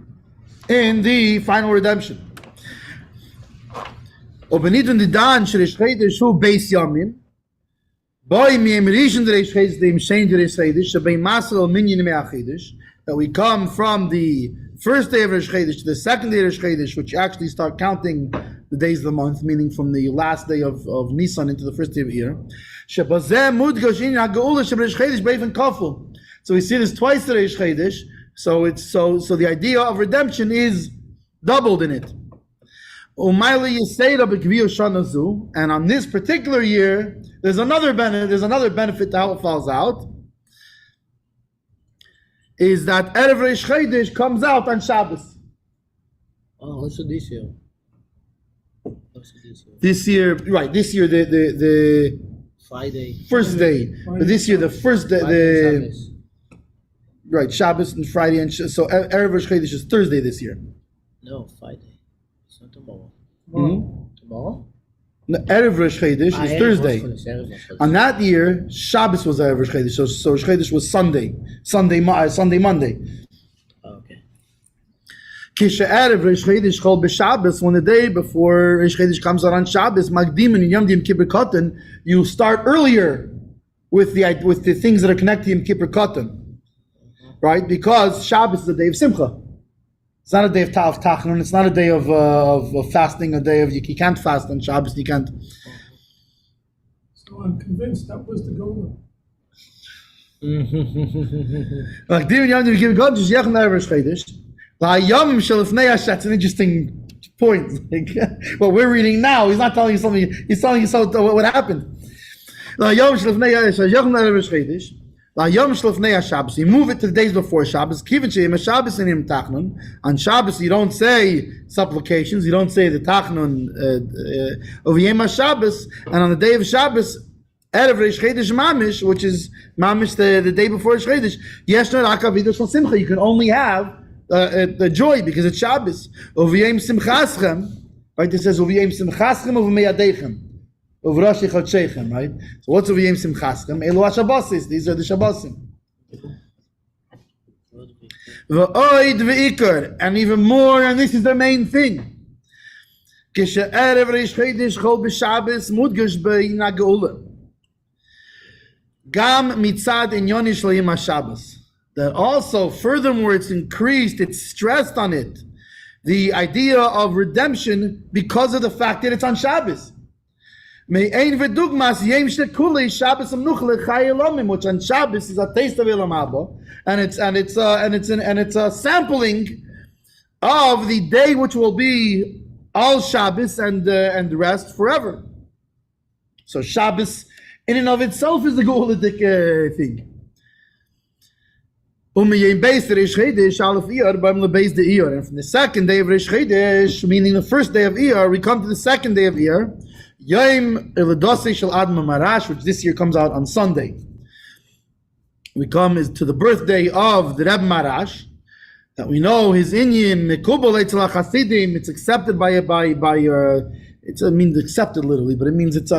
in the final redemption. Obenidun the dan shrish chedesh hu beis yamim. Boy mi emerishon the reish chedesh the imshein the reish chedesh shebei masel minyan me'achidesh. That we come from the first day of Rosh Chodesh to the second day of Rosh Chodesh, which actually start counting the days of the month, meaning from the last day of Nissan into the first day of Iyar. So we see this twice in Rosh Chodesh. So the idea of redemption is doubled in it. And on this particular year, there's another benefit to how it falls out. Is that Erev Rosh Chodesh comes out on Shabbos. Oh, also this year. This year, the Friday. first day. But this year, the first day, Shabbos and Friday, and so Erev Rosh Chodesh is Thursday this year. No, Friday. It's not tomorrow. Tomorrow? No, Erev Rosh Chodesh is Thursday. On that year, Shabbos was Erev Rosh Chodesh, so Rosh Chodesh was Monday. Okay. Kisha Erev Rosh Chodesh called b'Shabbos, when the day before Rosh Chodesh comes out on Shabbos, Magdim and Yom Dim Kippur Katan, you start earlier with the things that are connected to Yom Kippur Katan, right? Because Shabbos is a day of Simcha. It's not a day of Tachanun. It's not a day of fasting. A day of you can't fast on Shabbos. You can't. So I'm convinced that was the goal. Like It's an interesting point. Like, what we're reading now, he's not telling you something. He's telling you what happened. You move it to the days before Shabbos. On Shabbos, you don't say supplications. You don't say the Tachnun of Yom Shabbos. And on the day of Shabbos, Erev Rosh Chodesh Mamish, which is Mamish the day before Rosh Chodesh, you can only have the joy because it's Shabbos. Right? It says right? So what's Uviyim Simchaschem? Elu HaShabbosis. These are the Shabbosim. V'oid v'ikar, and even more, and this is the main thing. Kishe'erev Rosh Chodesh chol b'Shabbos mudgash b'ina geula. Gam mitzad inyoni shel Yom HaShabbos. That also, furthermore, it's increased, it's stressed on it, the idea of redemption because of the fact that it's on Shabbos. Which on Shabbos is a taste of Elam Haba, and it's a sampling of the day which will be all Shabbos and the rest forever. So Shabbos in and of itself is the Geuladik thing. And from the second day of Rosh Chodesh, meaning the first day of Iyar, we come to the second day of Iyar. Yom Eladosei Shel Adma Marash, which this year comes out on Sunday. We come to the birthday of the Rebbe Marash, that we know his Inyan Mekubal Eitzel HaChasidim. It's accepted by accepted literally, but it means it's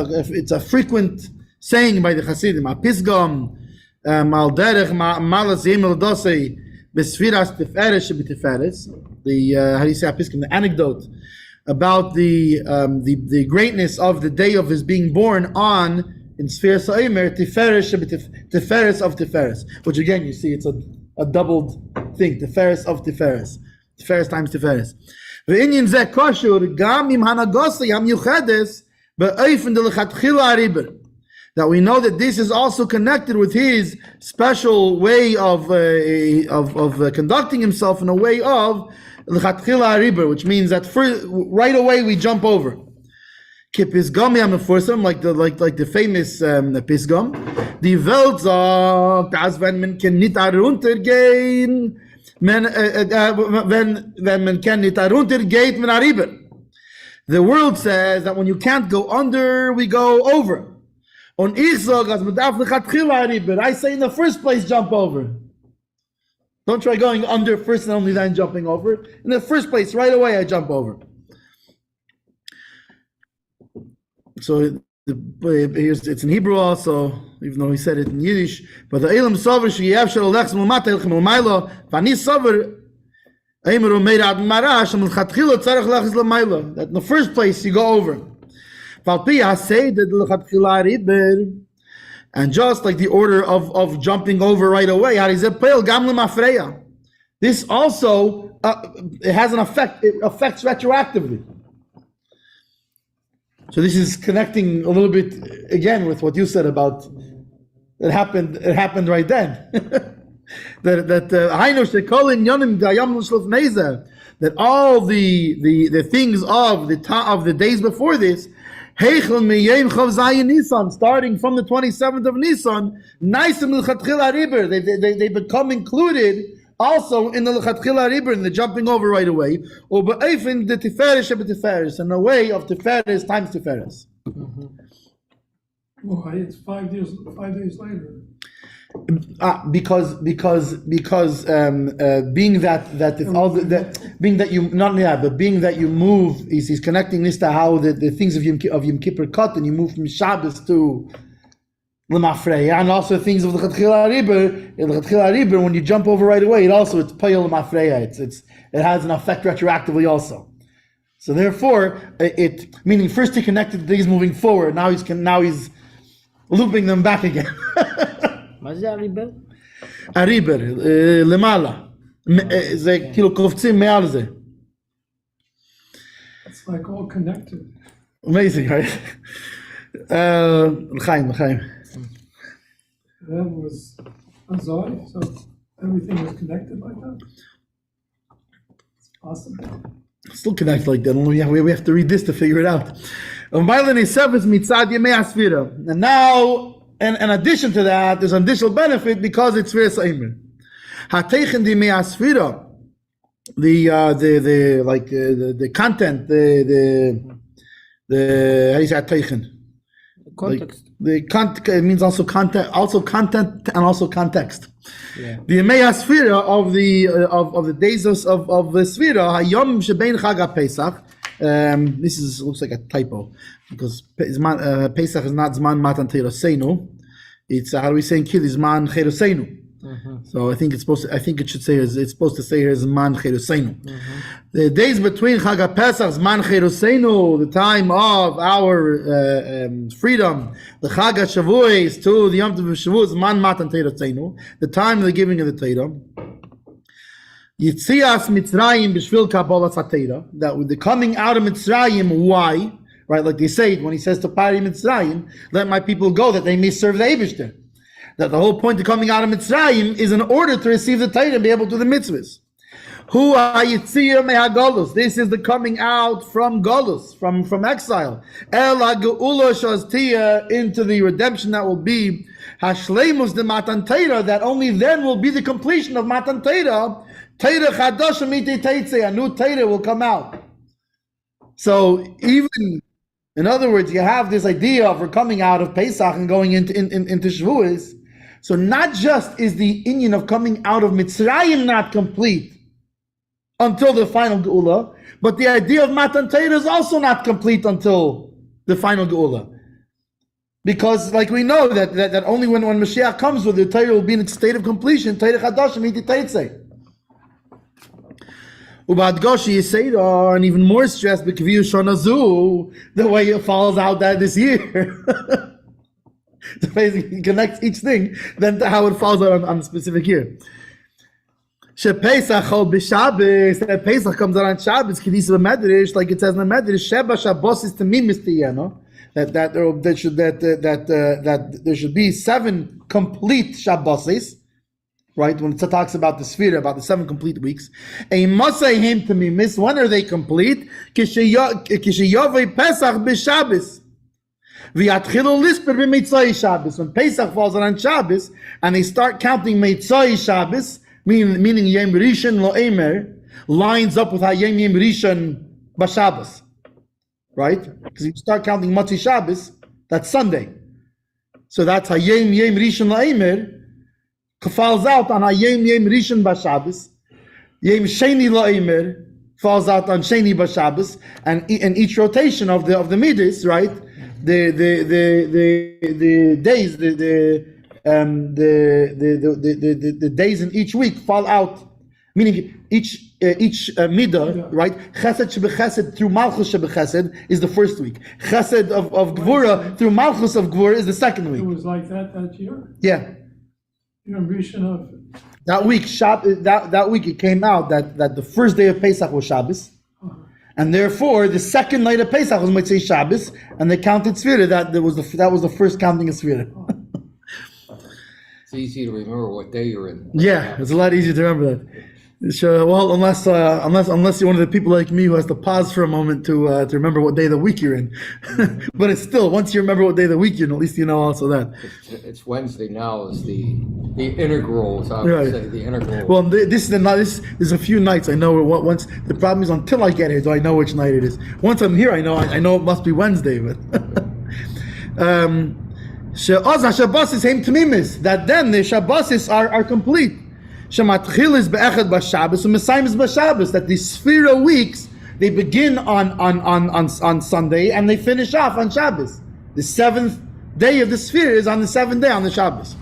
a frequent saying by the Chasidim. Apisgam Mal Derech Malas Yom Eladosei Besfiras Tiferes Shebitiferes. The how do you say Apisgam? The anecdote about the greatness of the day of his being born on in Sfir Sa'imer, Tiferes of Tiferes, which again you see it's a doubled thing, Tiferes of Tiferes, Tiferes times Tiferes. Ve'inyan zeh koshur gam im hanagosa yam yuchedes be'ofen de lechatchila ariber. That we know that this is also connected with his special way of conducting himself in a way of which means that right away we jump over. Like the famous Pisgam. Die Welt sagt, als wenn man nicht heruntergehen, wenn man nicht heruntergeht, man herüber. The world says that when you can't go under, we go over. Und ich sage, als man darf nicht herüber. I say in the first place, jump over. Don't try going under first and only then jumping over. In the first place, right away, I jump over. So it's in Hebrew also, even though he said it in Yiddish. But the Elam Sover Sheyev Shel Lechs Mulmata Elchem Ulmaylo Vani Sover That in the first place you go over. And just like the order of jumping over right away, this also it has an effect. It affects retroactively. So this is connecting a little bit again with what you said about it happened. It happened right then. that all the things of the days before this, starting from the 27th of Nissan, they become included also in the lechatchila riber, in the jumping over right away, or in the tiferes in a way of tiferes times tiferes. Why, it's 5 days later. Because being that you move, he's connecting this to how the things of Yom Kippur cut, and you move from Shabbos to L'mafreya, and also things of the Chatchila Riber, when you jump over right away, it's Payel L'mafreya. It has an effect retroactively also. So therefore, meaning first he connected the things moving forward. Now he's looping them back again. מה זה הריבר? הריבר, למעלה. זה כאילו קופצים מעל זה. It's like all connected. Amazing, right? L'chaim. That was Azoi, so everything was connected like that. It's possible. Still connect like that. Only we have to read this to figure it out. And now, in addition to that, there's an additional benefit because it's Sfiras Eimer. Hateichen di me'asfira, the content, the how do you say hateichen? Context. It means also content and also context. Yeah. The me'asfira of the days of the Sfira, Hayom shebein Chag Pesach. This looks like a typo because Pesach is not Zman Matan Teroseinu. It's how do we say in Kiddush Zman Cheroseinu? So I think it should say it's supposed to say here Zman Cheroseinu. The days between Chag Pesach, Zman Cheroseinu, the time of our freedom, the Chag Shavuos to the Yom Tov Shavuos, Zman Matan Teroseinu, the time of the giving of the Torah. Yitzias Mitzrayim b'shvil Kabbalas HaTorah, that with the coming out of Mitzrayim, why? Right, like they say when he says to Pari Mitzrayim, let my people go that they may serve the Eibishter. That the whole point of coming out of Mitzrayim is in order to receive the Torah and be able to do the mitzvahs. Hu hayitziyah mehagalus. This is the coming out from galus, from exile. El ha'geula shaztiyah, into the redemption that will be hashleimus de Matan Torah, that only then will be the completion of Matan Torah. Torah chadash miti teitzeh, a new Torah will come out. So even, in other words, you have this idea of we're coming out of Pesach and going into Shavuos. So not just is the inyan of coming out of Mitzrayim not complete until the final Geula, but the idea of Matan Torah is also not complete until the final Geula. Because, like we know, that only when Moshiach comes with the Torah will be in its state of completion. Torah chadash miti teitzeh. Ubadgoshi Yisera, and even more stressed because the way it falls out that this year. So basically, he connects each thing then to how it falls out on a specific year. Pesach that Pesach comes out on Shabbos, Kedisa Medrash, like it says in the Medrash, Sheba Shabbos is to me mistiyano, that there should be 7 complete Shabboses. Right, when it talks about the sphere, about the 7 complete weeks, a masay him to me miss. When are they complete? Kishayavei Pesach b'Shabbos, v'yatchilu lisper b'Mitzay Shabbos. When Pesach falls on Shabbos, and they start counting Mitzay Shabbos, meaning Yom Rishon Lo Eimer, lines up with Hayom Yom Rishon b'Shabbos, right? Because you start counting Matzah Shabbos, that's Sunday. So that's Hayom Yom Rishon Lo Eimer. Falls out on Hayom Yom Rishon b'Shabbos, Yom Sheni Lo Eimer falls out on Sheni b'Shabbos, and in each rotation of the middays, right? The days, the days in each week fall out, meaning each midah, right? Chesed shebechesed through malchus shebechesed is the first week. Chesed of gvura through malchus of gvura is the second It week. was like that year. Yeah. Yom Rishon of That week, that week it came out that the first day of Pesach was Shabbos, and therefore the second night of Pesach was Motzei Shabbos, and they counted Sfira. That was the first counting of Sfira. It's easy to remember what day you're in. Yeah, it's a lot easier to remember that. So, well, unless you're one of the people like me who has to pause for a moment to remember what day of the week you're in. But it's still, once you remember what day of the week you're in, at least you know also that. It's Wednesday now is the integral, so I would Right. say the integral. Well, this is a few nights I know once. The problem is until I get here, do I know which night it is. Once I'm here, I know it must be Wednesday. But she'oz haShabbosis heim tamimis, that then the Shabbosis are complete. Shematchil is be'echad b'Shabbos and Mesayim is b'Shabbos. That the Sfira weeks they begin on Sunday and they finish off on Shabbos. The seventh day of the Sfira is on the seventh day on the Shabbos.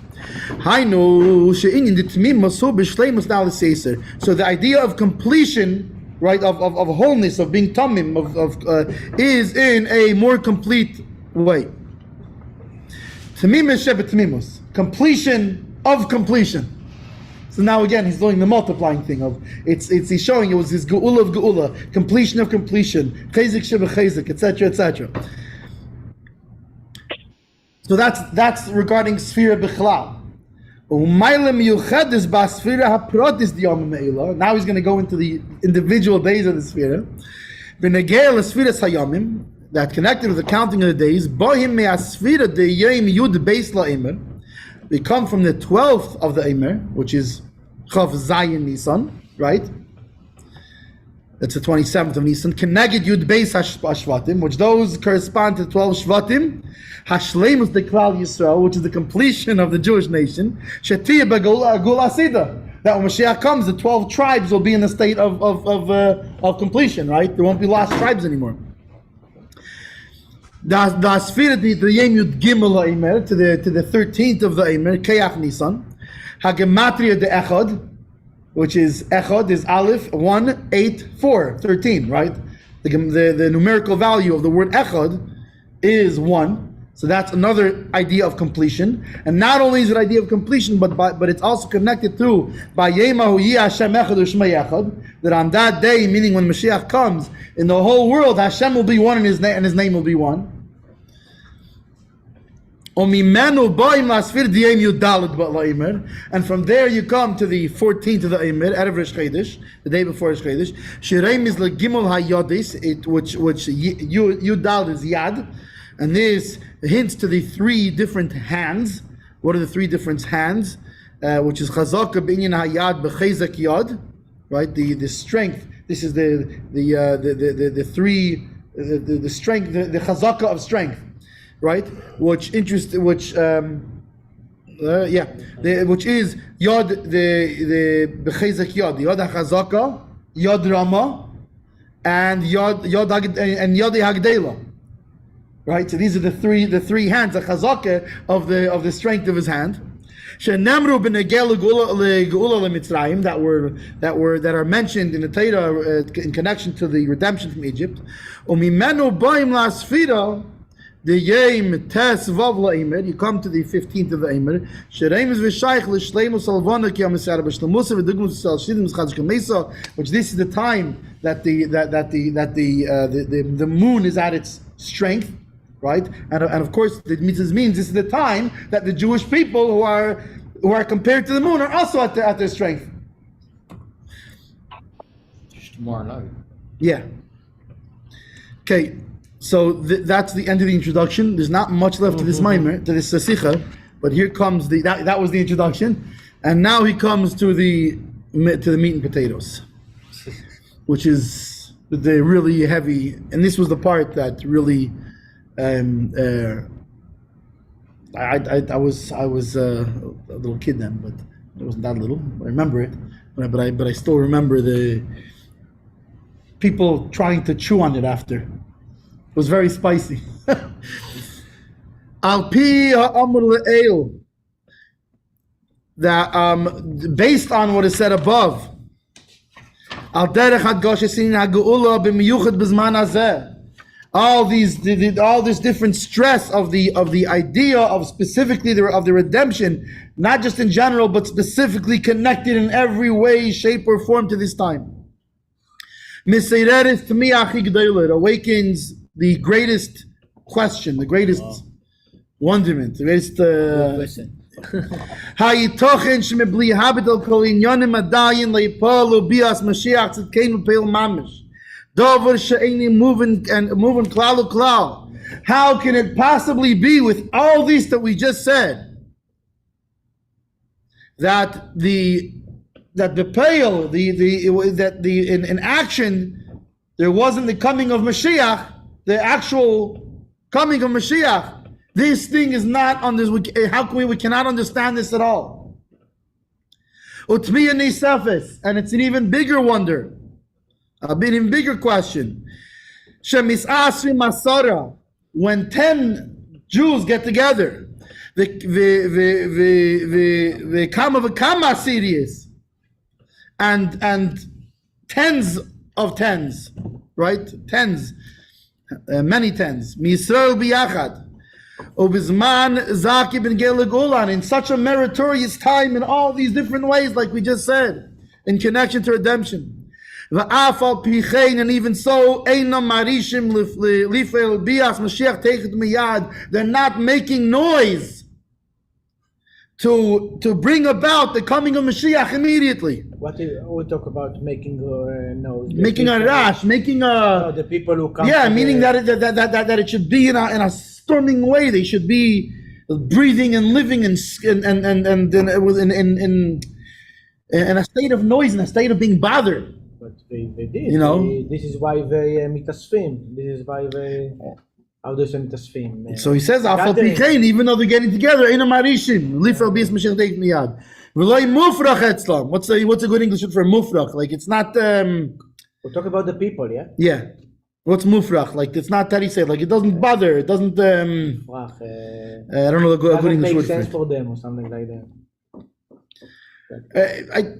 So the idea of completion, right, of wholeness, of being tamim, is in a more complete way. Tamimus shebet tamimus, completion of completion. So now again, he's doing the multiplying thing of he's showing it was his geula of geula, completion of completion, chayzik sheba chayzik, etc., etc. So that's regarding Sfira Bichlal. Now he's going to go into the individual days of the Sfira. That connected with the counting of the days. We come from the 12th of the Eimer, which is Chav Zayin Nissan, right? That's the 27th of Nissan. Keneged Yud Beis Hashvatim, which those correspond to 12 Shvatim. Hashleimus de Klal Yisrael, which is the completion of the Jewish nation. Shetiyah Begula Asida. That when Moshiach comes, the 12 tribes will be in the state of completion, right? There won't be lost tribes anymore. The Asfira the Yem Yud Gimel Eimer to the 13th of the Eimer, Keach Nisan. Hagematria de Echad, which is Echad is Aleph 1, 8, 4, 13, right? The numerical value of the word Echad is 1. So that's another idea of completion. And not only is it idea of completion, but it's also connected to Bayemahu Yi Hashem Echad U'Shmei Echad, that on that day, meaning when Mashiach comes, in the whole world, Hashem will be one and his name will be one. And from there you come to the 14th of the Eimer, Erev Rosh Chodesh, the day before Rosh Chodesh. Shireim is legimel hayodis, which Yudal is Yad, and this hints to the three different hands. What are the three different hands? Which is Chazaka Binyan Hayad B'Chezek Yad, right? The strength. This is the strength, the Chazaka of strength. Right, which is Yod the Bechezek Yod HaChazaka, Yod Rama, and Yod Hagdela. Right, so these are the three hands, the Chazaka of the strength of his hand. Shenemru b'negel legeula leMitzrayim that are mentioned in the Torah in connection to the redemption from Egypt. Umimenu ba'im la'asfira. The Yom Tes Vav LaEimer, you come to the 15th of the Eimer. Shereim is v'shaych l'shleimus alvana ki amisar b'shlemusa v'dugmus sal shidim zchaz k'meisa, which this is the time that the moon is at its strength, right? And of course, the mitzvah means this is the time that the Jewish people who are compared to the moon are also at their strength. Just tomorrow night. Yeah. Okay. So that's the end of the introduction. There's not much left to this Maimer, to this Sicha, but here comes that was the introduction, and now he comes to the meat and potatoes, which is the really heavy. And this was the part that really, I was a little kid then, but it wasn't that little. I remember it, but I still remember the people trying to chew on it after. It was very spicy. Al pi ha'amr le'el, that based on what is said above, Al derech hadgoshes in hageula b'miyuchad b'zman hazeh. All this different stress of the idea of specifically of the redemption, not just in general, but specifically connected in every way, shape, or form to this time. Miseireres tmiya achi g'dayla. It awakens the greatest question, the greatest wonderment, the greatest. Hayitochen shemebli habit al kol inyonim adayin leipalu bias Moshiach tzedkeinu peil mamish. Dover she'eni moving klal uklal. How can it possibly be with all this that we just said that in action there wasn't the coming of Mashiach, the actual coming of Mashiach? This thing is not on this. How can we cannot understand this at all? Utmiya nisafes, and it's an even bigger wonder. An even bigger question. Shemisasri masara, when 10 Jews get together, the kama series, and tens of tens, right? Tens, many tens. Misrael biyachad. Obizman Zaki ben Gelagulan, in such a meritorious time in all these different ways, like we just said, in connection to redemption. And even so, they're not making noise to bring about the coming of Mashiach immediately. What we talk about making noise? Making a rash, making a. The people who come. Yeah, meaning that it should be in a storming way. They should be breathing and living in a state of noise, in a state of being bothered. But they did. You know, this is why they mitasfim. This is why they. How do you say mitasfim? So he says, even though they're getting together, in a marishim, lifel bis Mashiach take miyad. V'loi mufrach etzlam. What's a good English word for mufrach? Like it's not. We'll talk about the people, yeah. Yeah. What's mufrach? Like it's not that he said. Like it doesn't bother. It doesn't. I don't know a good English word for it. Doesn't make sense for them or something like that.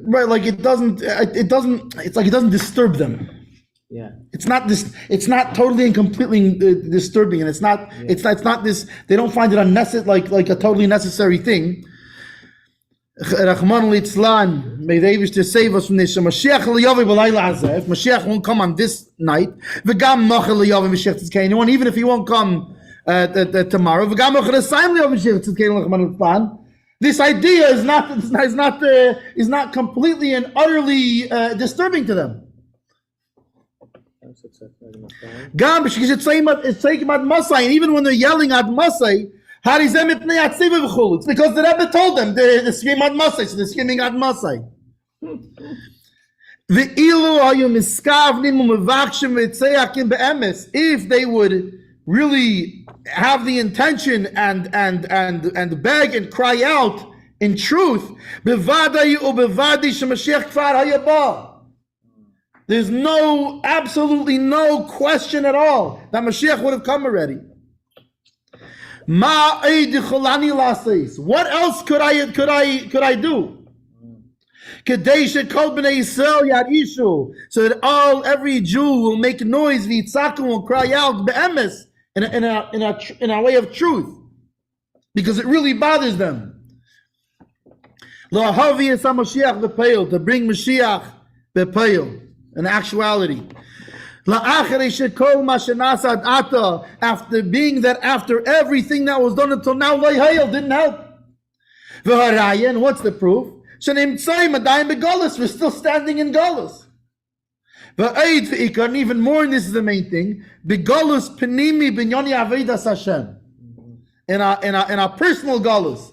Right, like it doesn't. It's like it doesn't disturb them. Yeah. It's not this. It's not totally and completely disturbing, and it's not. Yeah. It's not this. They don't find it unnecessary, like a totally necessary thing. Rahman litzlan, may the Eibush to save us from this. Mashiach liyavi b'layla hazeh. If Mashiach won't come on this night, v'gam machal liyavi Mashiach tzedkeinu, even if he won't come tomorrow, v'gam machal l'sayim liyavi Mashiach tzedkeinu l'chman litzlan. This idea is not completely and utterly disturbing to them. Gam b'shkish it's saying at Masai, and even when they're yelling at Masai, it's because the Rebbe told them they're screaming at Masai, so they're screaming at Masai. If they would really have the intention and beg and cry out in truth, there's absolutely no question at all that Mashiach would have come already. What else could I do? So that every Jew will make noise, will cry out be'emes, in a way of truth, because it really bothers them. To bring Mashiach be'peil, in actuality. After everything that was done until now, didn't help. And what's the proof? We're still standing in Golus. And even more, and this is the main thing, in our personal Golus,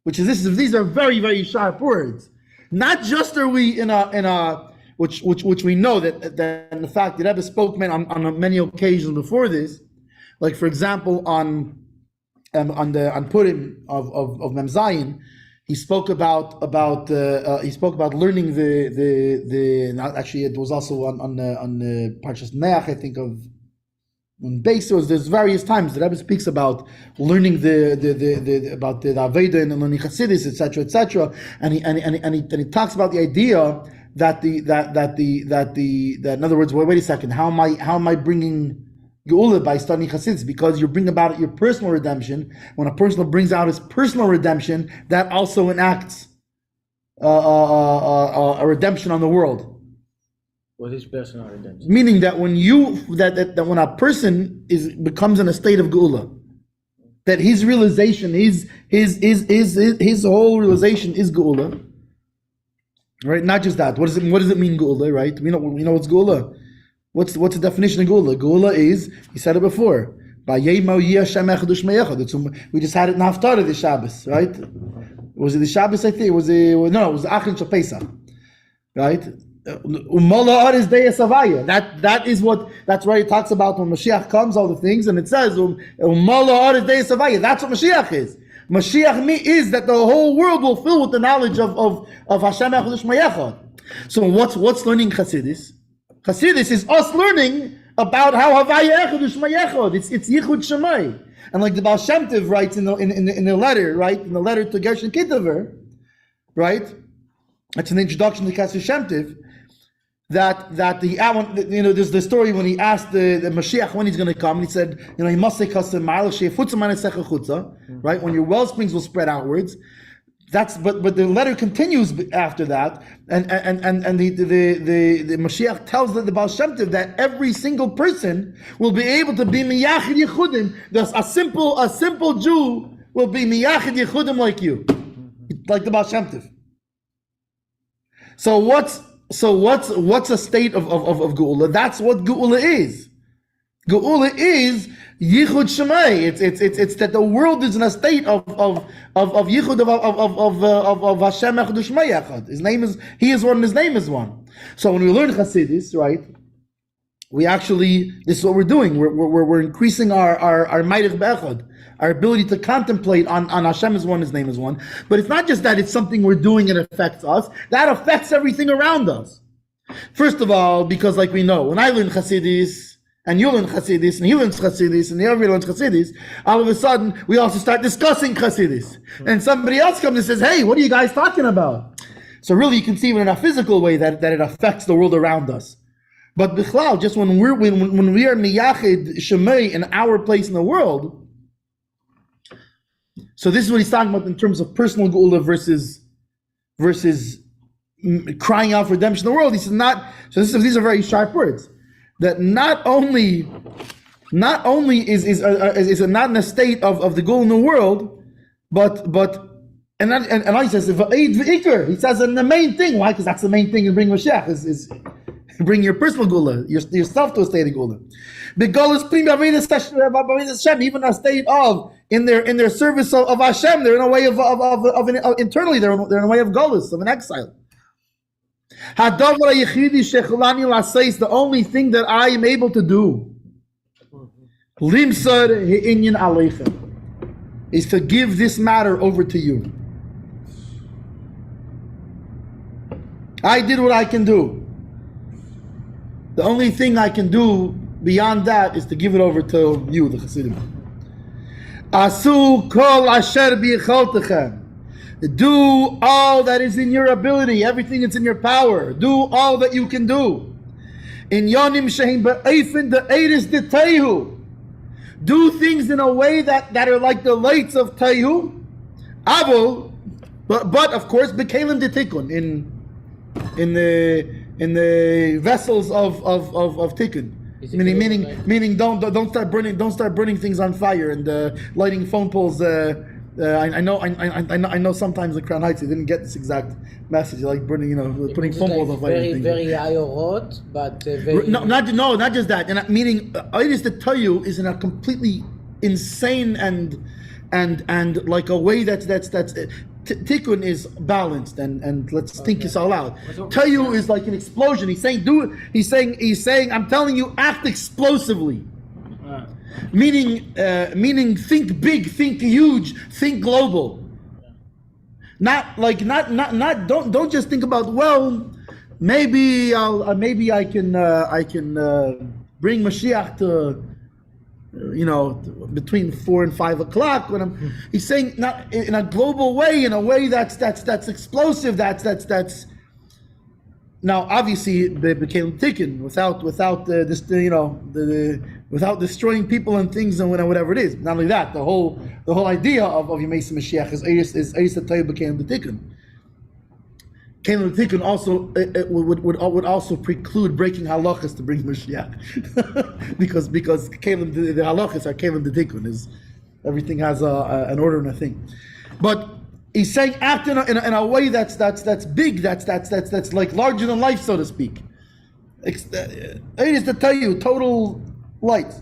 these are very, very sharp words. Not just are we in a which we know that in the fact that Rebbe spoke on many occasions before this, like for example on Purim of Mem Zayin, he spoke about learning actually it was also on the Parshas Neach, I think, of when Beis. There's various times the Rebbe speaks about learning about the Aveda and learning Chassidus, etc., and he talks about the idea that in other words, wait a second, how am I bringing Geula by studying Chassidus? Because you bring about your personal redemption. When a person brings out his personal redemption, that also enacts a redemption on the world. What is personal redemption? Meaning that when when a person becomes in a state of Geula, that his realization, his whole realization is Geula, right? Not just that. What does it mean, Geula? Right? We know what's Geula. What's the definition of Geula? Geula is, he said it before. We just had it in Haftarah this Shabbos, right? Was it the Shabbos? I think it was the Achin Shel Pesach, right? That's why he talks about when Moshiach comes, all the things, and it says that's what Moshiach is. Moshiach is that the whole world will fill with the knowledge of Hashem Echad Echad. So what's learning Chassidus? Chassidus is us learning about how Havaya Echad Echad. It's Yichud Shemai, and like the Baal Shem Tov writes in the letter, right, in the letter to Gershon Kitover, right. That's an introduction to Kasher Shem Tov. That there's the story when he asked the Moshiach when he's going to come, and he said, he must say right, when your wellsprings will spread outwards. But the letter continues after that, and the Moshiach tells the Baal Shem Tov that every single person will be able to be miyachid yichudim. A simple Jew will be miyachid yichudim like you, like the Baal Shem Tov. So what's a state of Geula? That's what Geula is. Geula is Yichud Shemai. It's that the world is in a state of Yichud of Hashem Echad Shemai Echad. He is one and his name is one. So when we learn Chassidus, right, this is what we're doing. We're increasing our Meirich Be'echad, our ability to contemplate on Hashem is one, his name is one. But it's not just that it's something we're doing and affects us. That affects everything around us. First of all, because like we know, when I learn Chassidus, and you learn Chassidus, and he learns Chassidus, and everybody learns Chassidus, all of a sudden, we also start discussing Chassidus. And somebody else comes and says, hey, what are you guys talking about? So really, you can see even in a physical way that it affects the world around us. But Bichlal, just when we are Miyachid Shemay in our place in the world, so this is what he's talking about in terms of personal Geula versus crying out for redemption in the world. He says these are very sharp words. That not only is it not in a state of the Geula in the world, but he says he says in the main thing. Why? Because that's the main thing in bringing Moshiach is bring your personal Geula, yourself to a state of Geula. Even a state of in their service of Hashem, they're in a way of internally they're in a way of Golus, of an exile. The only thing that I am able to do is to give this matter over to you. I did what I can do. The only thing I can do beyond that is to give it over to you, the Chassidim. Asu kol asher b'yicholtechem. Do all that is in your ability, everything that's in your power. Do all that you can do. In yonim shehem be'efen de'eris de'tehu. Do things in a way that are like the lights of tehu. Avol, but of course, bekalim de'tikun in the vessels of tikkun. Meaning don't start burning things on fire and lighting phone poles. I know sometimes in Crown Heights they didn't get this exact message, like burning, putting phone poles on fire. Very ayorot, but very not just that. And meaning Iris to tell you is in a completely insane and like a way that's Tikkun is balanced and let's think this all out. Tayu is like an explosion. He's saying I'm telling you, act explosively. Meaning think big, think huge, think global. Don't just think about, well, maybe I can bring Mashiach to between 4 and 5 o'clock when he's saying not in a global way, in a way that's explosive, that's Now, obviously, they became taken without this, without destroying people and things and whatever it is. Not only that, the whole idea of Yemei Mashiach is Eis Hatayv became the tikkun. Kalim the tikkun also would also preclude breaking halachas to bring Mashiach, because Kalim the halachas are Kalim the tikkun, is everything has an order and a thing, but. He's saying act in a way that's big, that's like larger than life, so to speak. It is to tell you, total light.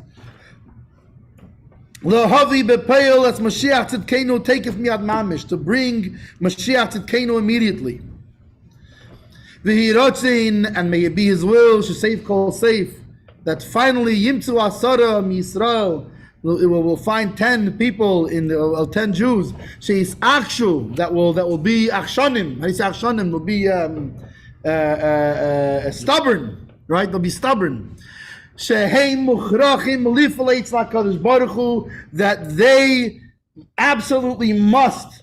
L'havi bepeil as Moshiach tzidkenu taketh miad mamish, to bring Moshiach tzidkenu immediately. V'hirotzin, and may it be His will, shesave kol safe, that finally yimtzu asara mi-Yisrael, we'll find 10 people in the 10 Jews. She's actual that will be akshanim. How do you say akshanim? Will be stubborn, right? They'll be stubborn. Sheheim muchrachim lifalei tzla Kadosh Baruch Hu, that they absolutely must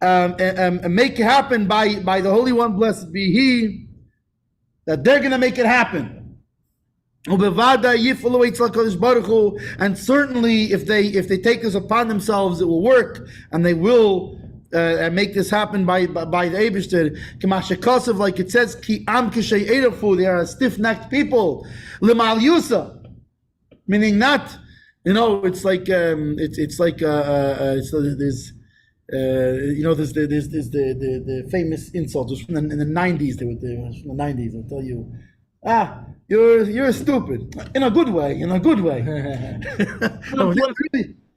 make it happen by the Holy One, blessed be He. That they're going to make it happen. And certainly, if they take this upon themselves, it will work, and they will make this happen by the Eibishter. Like it says, Ki am kishay erefu, they are stiff-necked people. Limal yusa, meaning not, it's like there's the famous insult. It was in the 90s. From the 90s, they'll tell you, you're stupid, in a good way. No,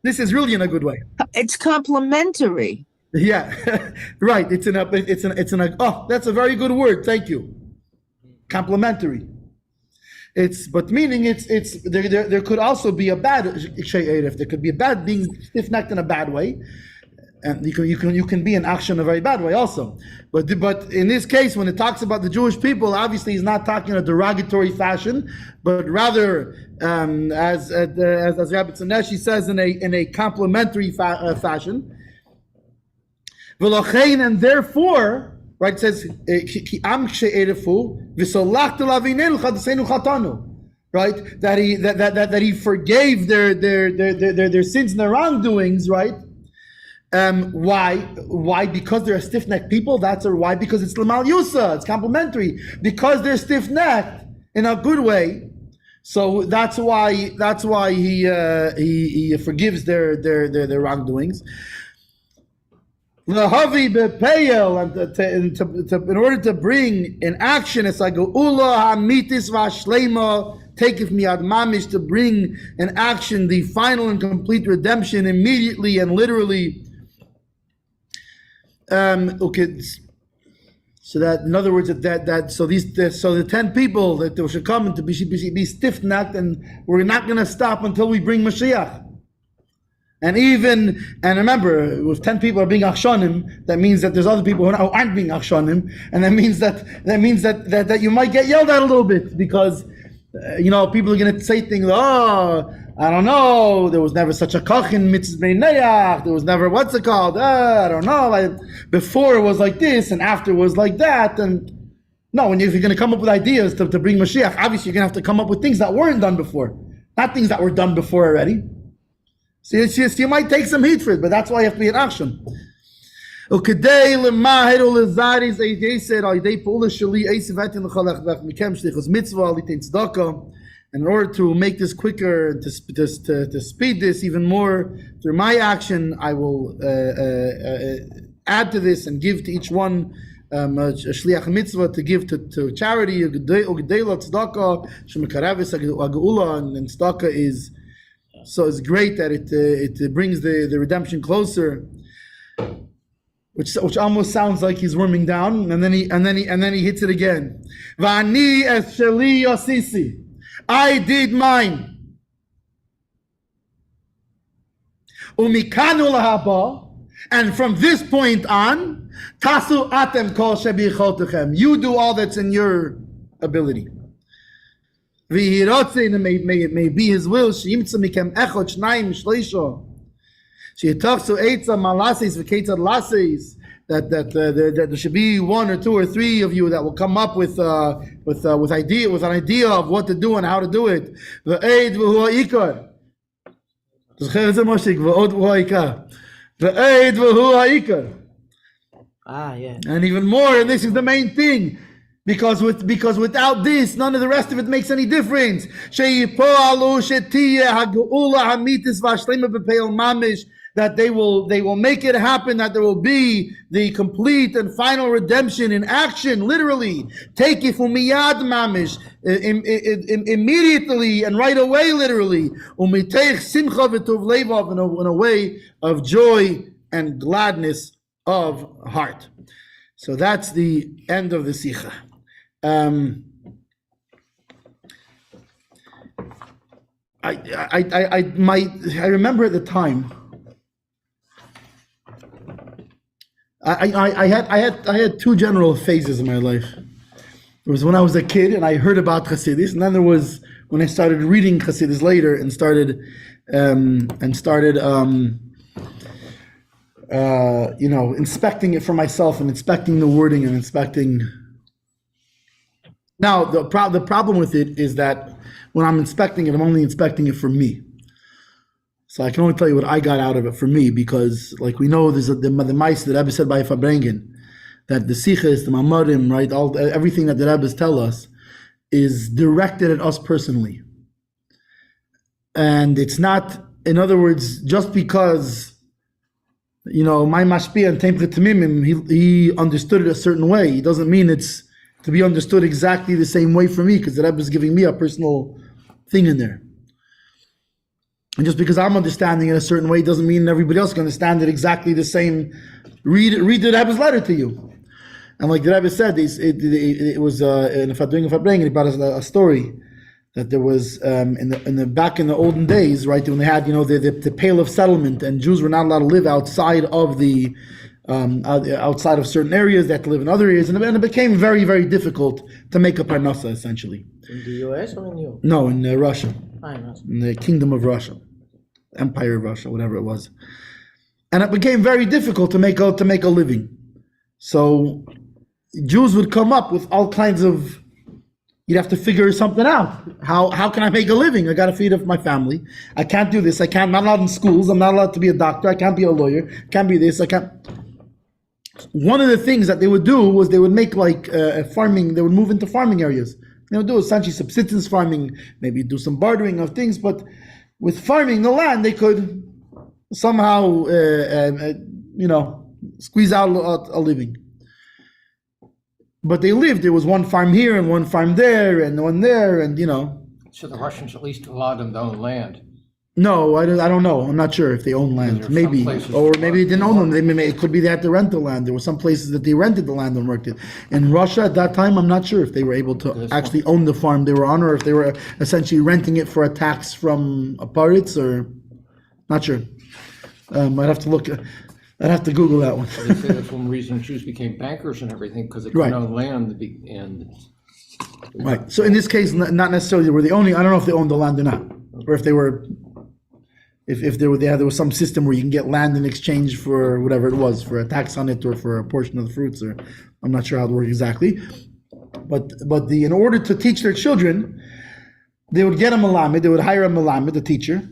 this is really in a good way. It's complimentary. Yeah, right. It's in a. Oh, that's a very good word. Thank you. Complimentary. But meaning it's there could also be a bad shay'erif. There could be a bad, being stiff-necked in a bad way. And you can be in action in a very bad way also, but in this case, when it talks about the Jewish people, obviously he's not talking in a derogatory fashion, but rather as Rabbi Tzaneshi says, in a complimentary fashion. And therefore, right, it says right, that he forgave their sins and their wrongdoings, right. Why? Because they're a stiff-necked people. Why? Because it's Lamal Yusa. It's complimentary. Because they're stiff-necked in a good way. So that's why he forgives their wrongdoings. L'havi bepeyel, and in order to bring in action, it's like Ula hamitis v'ashlema, taketh miad mamish, to bring in action the final and complete redemption immediately and literally. Okay, so that, in other words, so the 10 people that they should come and to be stiff-necked, and we're not going to stop until we bring Moshiach. And remember, if 10 people are being akshanim, that means that there's other people who aren't being akshanim, and that means that you might get yelled at a little bit, because people are going to say things. I don't know. There was never such a koch in mitzvah neach. There was never, what's it called? I don't know. Before it was like this, and after it was like that. And no, if you're going to come up with ideas to bring Mashiach, obviously you're going to have to come up with things that weren't done before, not things that were done before already. So you might take some heat for it, but that's why you have to be an action. In order to make this quicker, to speed this even more, through my action, I will add to this and give to each one a shliach mitzvah to give to charity. And tzedakah is, so it's great that it brings the redemption closer. Which almost sounds like he's warming down, and then he hits it again. V'ani es sheli yosisi. I did mine. Umikanu lahaba, and from this point on, tasu atem kol shebichotechem. You do all that's in your ability. V'hirotzin, may it be His will. Sheimtza mikem echot shnayim shleisho. Sheitachsu eitza malasis v'keitzad lasis, that there should be one or two or three of you that will come up with an idea of what to do and how to do it. V'eid v'hu ha'ikar. תזכר את זה מושיק, ועוד הוא העיקר. V'eid v'hu ha'ikar. Yeah. And even more, and this is the main thing, because without this, none of the rest of it makes any difference. That they will make it happen, that there will be the complete and final redemption in action, literally. Take it from miyad mamish, immediately and right away, literally. In a way of joy and gladness of heart. So that's the end of the Sicha. I remember at the time, I had two general phases in my life. There was when I was a kid and I heard about Hasidus, and then there was when I started reading Hasidus later and started inspecting it for myself and inspecting the wording and inspecting. Now the problem with it is that when I'm inspecting it, I'm only inspecting it for me. So I can only tell you what I got out of it for me, because like we know there's the mice that Rebbe said by Farbrengen, that the Sichas, the Mamarim, right, everything that the Rebbes tell us is directed at us personally. And it's not, in other words, just because my mashpia and Temple Tamimim, he understood it a certain way. It doesn't mean it's to be understood exactly the same way for me, because the Rebbe is giving me a personal thing in there. And just because I'm understanding it a certain way doesn't mean everybody else can understand it exactly the same. Read the Rebbe's letter to you. And like the Rebbe said, it was in Farbrengen, he brought us a story that there was in the back in the olden days, right, when they had the Pale of Settlement, and Jews were not allowed to live outside of the outside of certain areas. They had to live in other areas, and it became very, very difficult to make a parnasa, essentially. In the US or in Europe? No, in Russia. In the Kingdom of Russia, Empire of Russia, whatever it was. And it became very difficult to make a living. So Jews would come up with all kinds of, you'd have to figure something out. How can I make a living? I got to feed up my family. I can't do this. I'm not allowed in schools. I'm not allowed to be a doctor. I can't be a lawyer. Can't be this. I can't. One of the things that they would do was they would make like farming. They would move into farming areas. They would do essentially subsistence farming, maybe do some bartering of things. But with farming the land, they could somehow, squeeze out a living. But they lived. There was one farm here and one farm there and one there, and So the Russians at least allowed them to own land. No, I don't know. I'm not sure if they own land. Maybe, or maybe they didn't own them. It could be they had to rent the land. There were some places that they rented the land and worked it. In Russia at that time, I'm not sure if they were able to actually own the farm they were on, or if they were essentially renting it for a tax from pirates, or not sure. I'd have to look. I'd have to Google that one. They say that's one reason Jews became bankers and everything, because they couldn't own land and. Right. So in this case, not necessarily were they owning. I don't know if they owned the land or not, or if they were. If there was some system where you can get land in exchange for whatever it was, for a tax on it or for a portion of the fruits, or I'm not sure how it worked exactly. But in order to teach their children, they would get a malamed, they would hire a malamed, a teacher,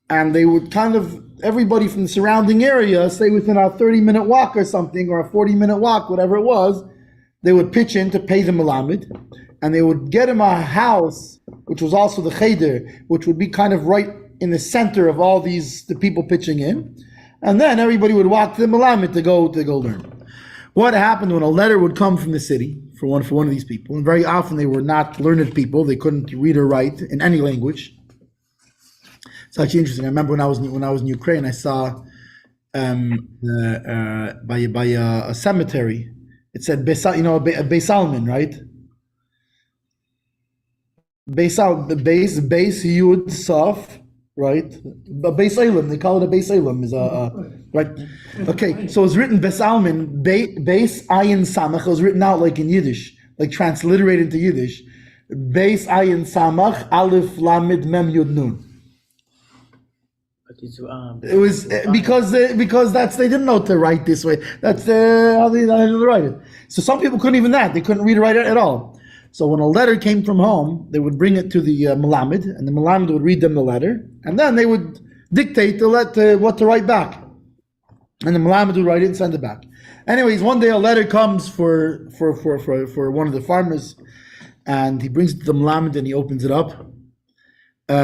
and they would everybody from the surrounding area, say within a 30-minute walk or something, or a 40-minute walk, whatever it was, they would pitch in to pay the malamed, and they would get him a house, which was also the cheder, which would be kind of right in the center of all the people pitching in, and then everybody would walk to the Malamed to go learn. What happened when a letter would come from the city for one of these people, and very often they were not learned people, they couldn't read or write in any language. It's actually interesting. I remember when I was in Ukraine, I saw by a cemetery, it said Beisalmin, right? Beis Yud Saf. Right, a Beis Elam, they call it a Beis Elam, is right. Okay, so it's written Besalmin, Beis Ayin Samach. It was written out like in Yiddish, like transliterated into Yiddish. Beis Ayin Samach Aleph Lamed Mem Yud Nun. But it's It was because that's they didn't know to write this way. That's how they write it. So some people couldn't even that. They couldn't read or write it at all. So when a letter came from home, they would bring it to the Melamed, and the Melamed would read them the letter, and then they would dictate what to write back. And the Melamed would write it and send it back. Anyways, one day a letter comes for one of the farmers, and he brings it to the Melamed and he opens it up. He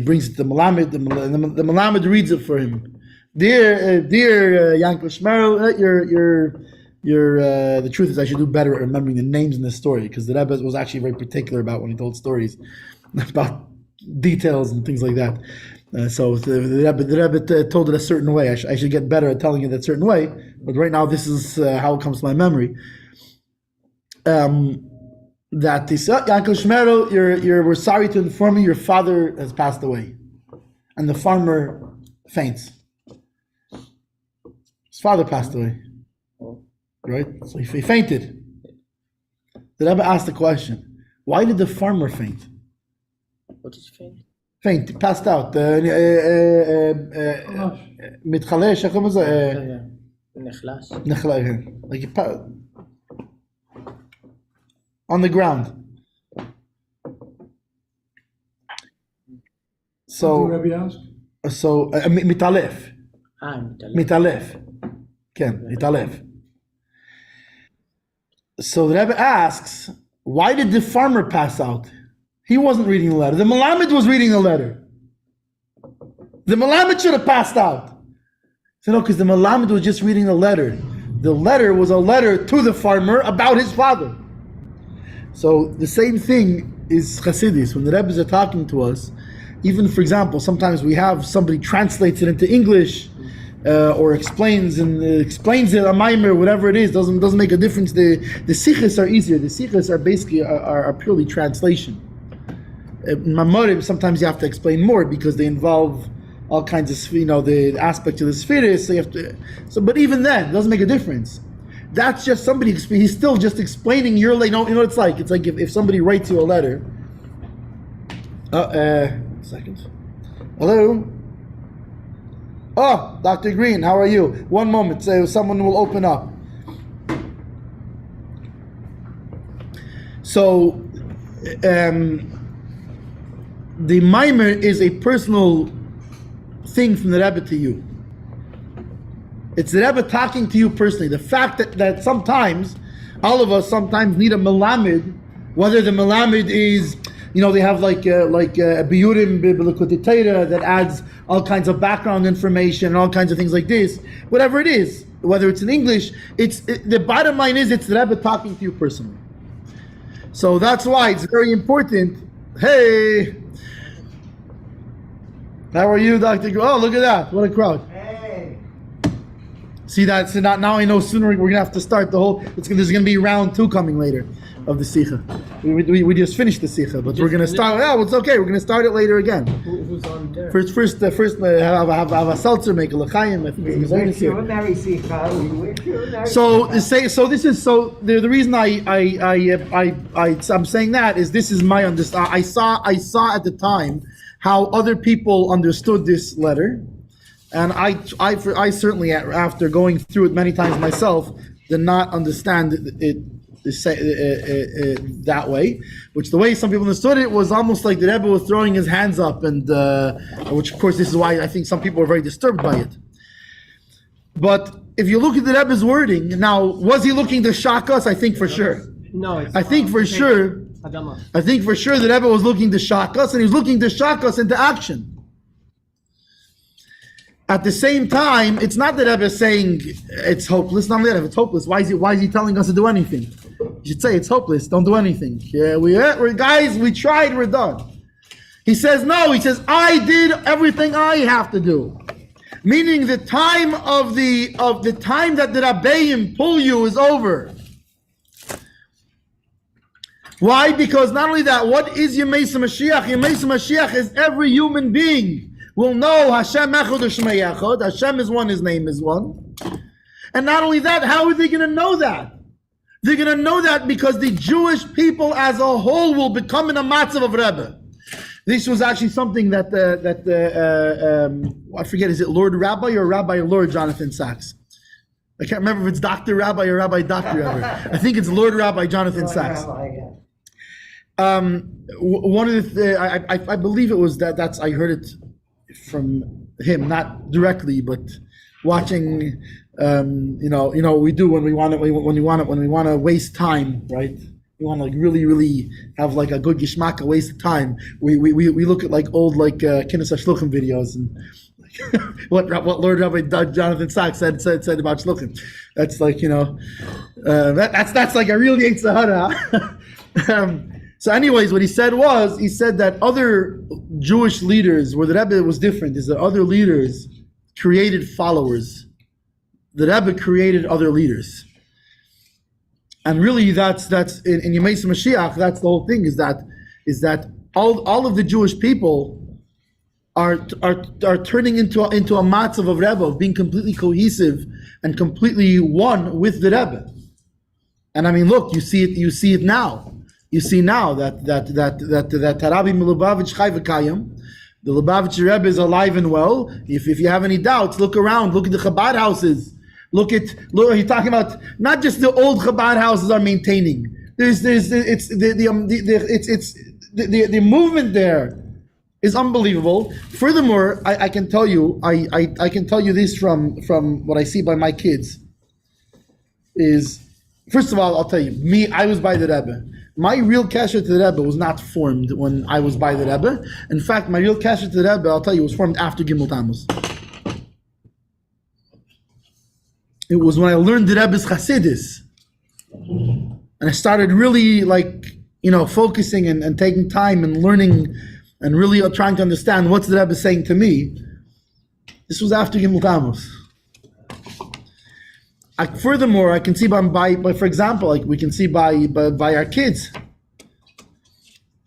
brings it to the Melamed. The Melamed reads it for him. Dear Yankel Shmerel, the truth is I should do better at remembering the names in this story, because the Rebbe was actually very particular about when he told stories about details and things like that. So the Rebbe told it a certain way. I should get better at telling it that certain way. But right now, this is how it comes to my memory. That this Yankel Shmerel, we're sorry to inform you your father has passed away, and the farmer faints. His father passed away, right? So he fainted. The Rebbe asked the question: why did the farmer faint? what is faint? Faint, passed out. מתחלש, איך קוראים לזה? נחלש. Like on the ground. So, Rabbi asked? מתעלף. מתעלף. כן, מתעלף. So the Rebbe asks, why did the farmer pass out? He wasn't reading the letter. The Melamed was reading the letter. The Melamed should have passed out. So no, because the Melamed was just reading the letter. The letter was a letter to the farmer about his father. So the same thing is Chassidis. When the Rebbes are talking to us, even for example, sometimes we have somebody translates it into English or explains it, a mimer, whatever it is, doesn't make a difference. The Sichas are easier. The Sichas are basically are purely translation. Mamorim, sometimes you have to explain more because they involve all kinds of, the aspects of the spheres. So but even then, it doesn't make a difference. That's just somebody, he's still just explaining your, you know what it's like? It's like if somebody writes you a letter. Second. Hello? Oh, Dr. Green, how are you? One moment, so someone will open up. So, the mimer is a personal thing from the Rebbe to you. It's the Rebbe talking to you personally. The fact that sometimes, all of us sometimes need a melamed, whether the melamed is, they have like a biyurim b'lekutei that adds all kinds of background information and all kinds of things like this. Whatever it is, whether it's in English, the bottom line is it's the Rebbe talking to you personally. So that's why it's very important. Hey, how are you, Dr. Oh, look at that! What a crowd! See that? So now I know sooner we're gonna have to start the whole. There's gonna be round 2 coming later of the Sicha. We just finished the Sicha, but we're gonna start. Yeah, it's okay. We're gonna start it later again. Who's on there? First, have a seltzer, make a l'chaim. I think it's here. The reason I'm saying that is this is my understanding. I saw at the time how other people understood this letter. And I certainly, after going through it many times myself, did not understand it that way. Which the way some people understood it was almost like the Rebbe was throwing his hands up, and which of course this is why I think some people were very disturbed by it. But if you look at the Rebbe's wording, now was he looking to shock us? I think for sure. No, I think for sure the Rebbe was looking to shock us, and he was looking to shock us into action. At the same time, it's not that Rebbe saying it's hopeless. Not that if it's hopeless, why is he telling us to do anything? You should say it's hopeless. Don't do anything. Yeah, we're guys. We tried. We're done. He says no. He says I did everything I have to do. Meaning the time of the time that the Rabbeim pull you is over. Why? Because not only that, what is Yemei Mashiach? Yemei Mashiach is every human being will know Hashem Echad Shmei Echad. Hashem is one, His name is one. And not only that, how are they going to know that? They're going to know that because the Jewish people as a whole will become in a matzav of Rebbe. This was actually something that I forget, is it Lord Rabbi or Rabbi Lord Jonathan Sachs? I can't remember if it's Dr. Rabbi or Rabbi Dr. Rabbi. I think it's Lord Rabbi Jonathan Sachs. One of the I believe it was that's I heard it from him, not directly, but watching. We do when we want to waste time, right? We want to like really have like a good gishmak, a waste of time. We look at like old like Kinnis HaShluchim videos and what Lord Rabbi Jonathan Sachs said about shluchim. That's like that's like a real Yetzer Hara. So anyways, what he said that other Jewish leaders, where the Rebbe was different, is that other leaders created followers. The Rebbe created other leaders. And really that's in Yemei Moshiach, that's the whole thing, is that all of the Jewish people are turning into a matzav of Rebbe, of being completely cohesive and completely one with the Rebbe. And I mean, look, you see it now. You see now that Rabbi Lubavitch Chai v'Kayim, the Lubavitch Rebbe is alive and well. If you have any doubts, look around. Look at the Chabad houses. Look. He's talking about not just the old Chabad houses are maintaining. The movement there is unbelievable. Furthermore, I can tell you, I can tell you this from what I see by my kids. Is first of all, I'll tell you, I was by the Rebbe. My real kasher to the Rebbe was not formed when I was by the Rebbe. In fact, my real kasher to the Rebbe, I'll tell you, was formed after Gimel Tammuz. It was when I learned the Rebbe's Chassidus, and I started really focusing and taking time and learning and really trying to understand what's the Rebbe saying to me. This was after Gimel Tammuz. Furthermore, I can see by for example, like we can see by our kids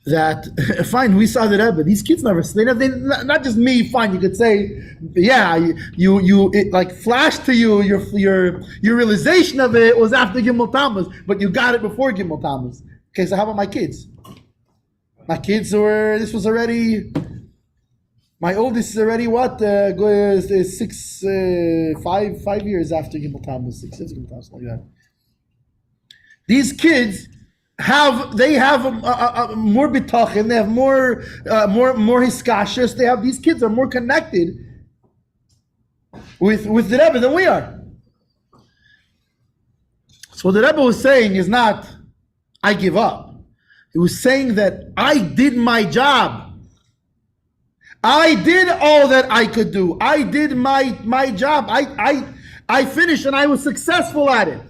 that fine, we saw the Rebbe. These kids never, they not just me. Fine, you could say, yeah, it like flashed to you your realization of it was after Gimel Tammuz, but you got it before Gimel Tammuz. Okay, so how about my kids? My kids this was already. My oldest is already what? 5 years after Gimel Tammuz, 6 years Gimel Tammuz, like that. These kids have more bitachon, they have more hiskashus. These kids are more connected with the Rebbe than we are. So what the Rebbe was saying is not, I give up. He was saying that I did my job. I did all that I could do. I did my job. I finished and I was successful at it.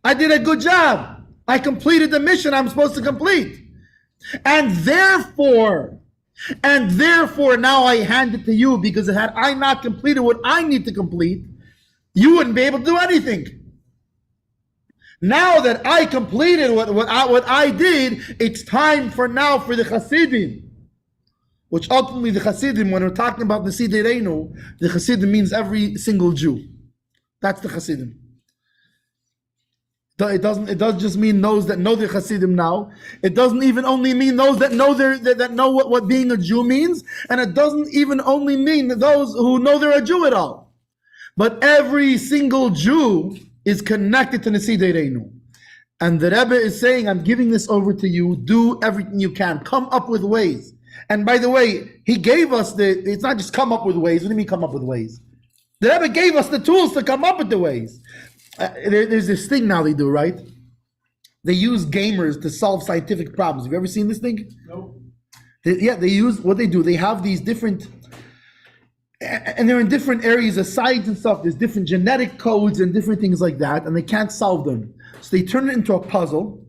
I did a good job. I completed the mission I'm supposed to complete. And therefore now I hand it to you, because had I not completed what I need to complete, you wouldn't be able to do anything. Now that I completed what I did, it's time for the Hasidim. Which ultimately the Hasidim, when we're talking about the Sidereinu, the Hasidim means every single Jew. That's the Hasidim. It doesn't just mean those that know the Hasidim now. It doesn't even only mean those that know that know what being a Jew means, and it doesn't even only mean those who know they're a Jew at all. But every single Jew is connected to the Sidereinu. And the Rebbe is saying, I'm giving this over to you. Do everything you can. Come up with ways. And by the way, he gave us it's not just come up with ways. What do you mean come up with ways? The Rebbe gave us the tools to come up with the ways. There's this thing now they do, right? They use gamers to solve scientific problems. Have you ever seen this thing? No. They use, what they do, they have these different, and they're in different areas of science and stuff. There's different genetic codes and different things like that, and they can't solve them. So they turn it into a puzzle,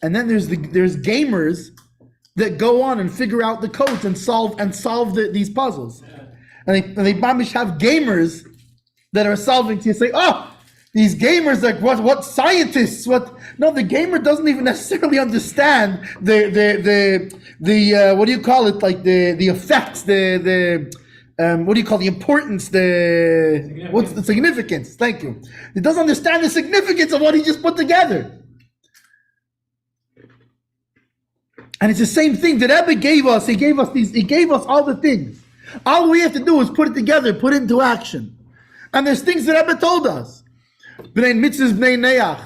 and then there's gamers that go on and figure out the codes and solve these puzzles. And they mamish have gamers that are solving. You say, oh, these gamers are what scientists? What? No, the gamer doesn't even necessarily understand the what do you call it? Like the effects, what do you call the importance? What's the significance? Thank you. He doesn't understand the significance of what he just put together. And it's the same thing that Rebbe gave us. He gave us all the things. All we have to do is put it together, put it into action. And there's things that Rebbe told us. B'nei mitzvahs, b'nei neach.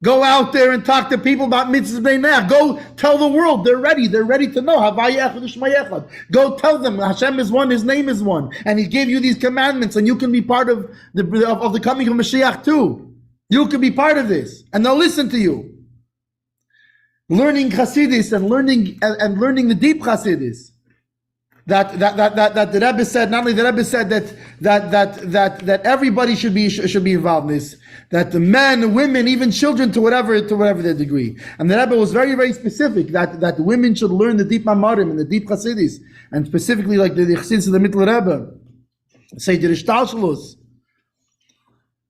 Go out there and talk to people about mitzvahs, b'nei neach. Go tell the world they're ready to know. Havai echad u'shma echad. Go tell them Hashem is one, His name is one, and He gave you these commandments, and you can be part of the coming of Moshiach too. You can be part of this, and they'll listen to you. Learning Hasidus and learning the deep Hasidus. That the Rebbe said. Not only the Rebbe said that everybody should be involved in this. That the men, women, even children, to whatever their degree. And the Rebbe was very, very specific that women should learn the deep Mamarim and the deep Hasidus, and specifically like the Chassidus of the Mittel Rebbe, say the Rishtalshalus.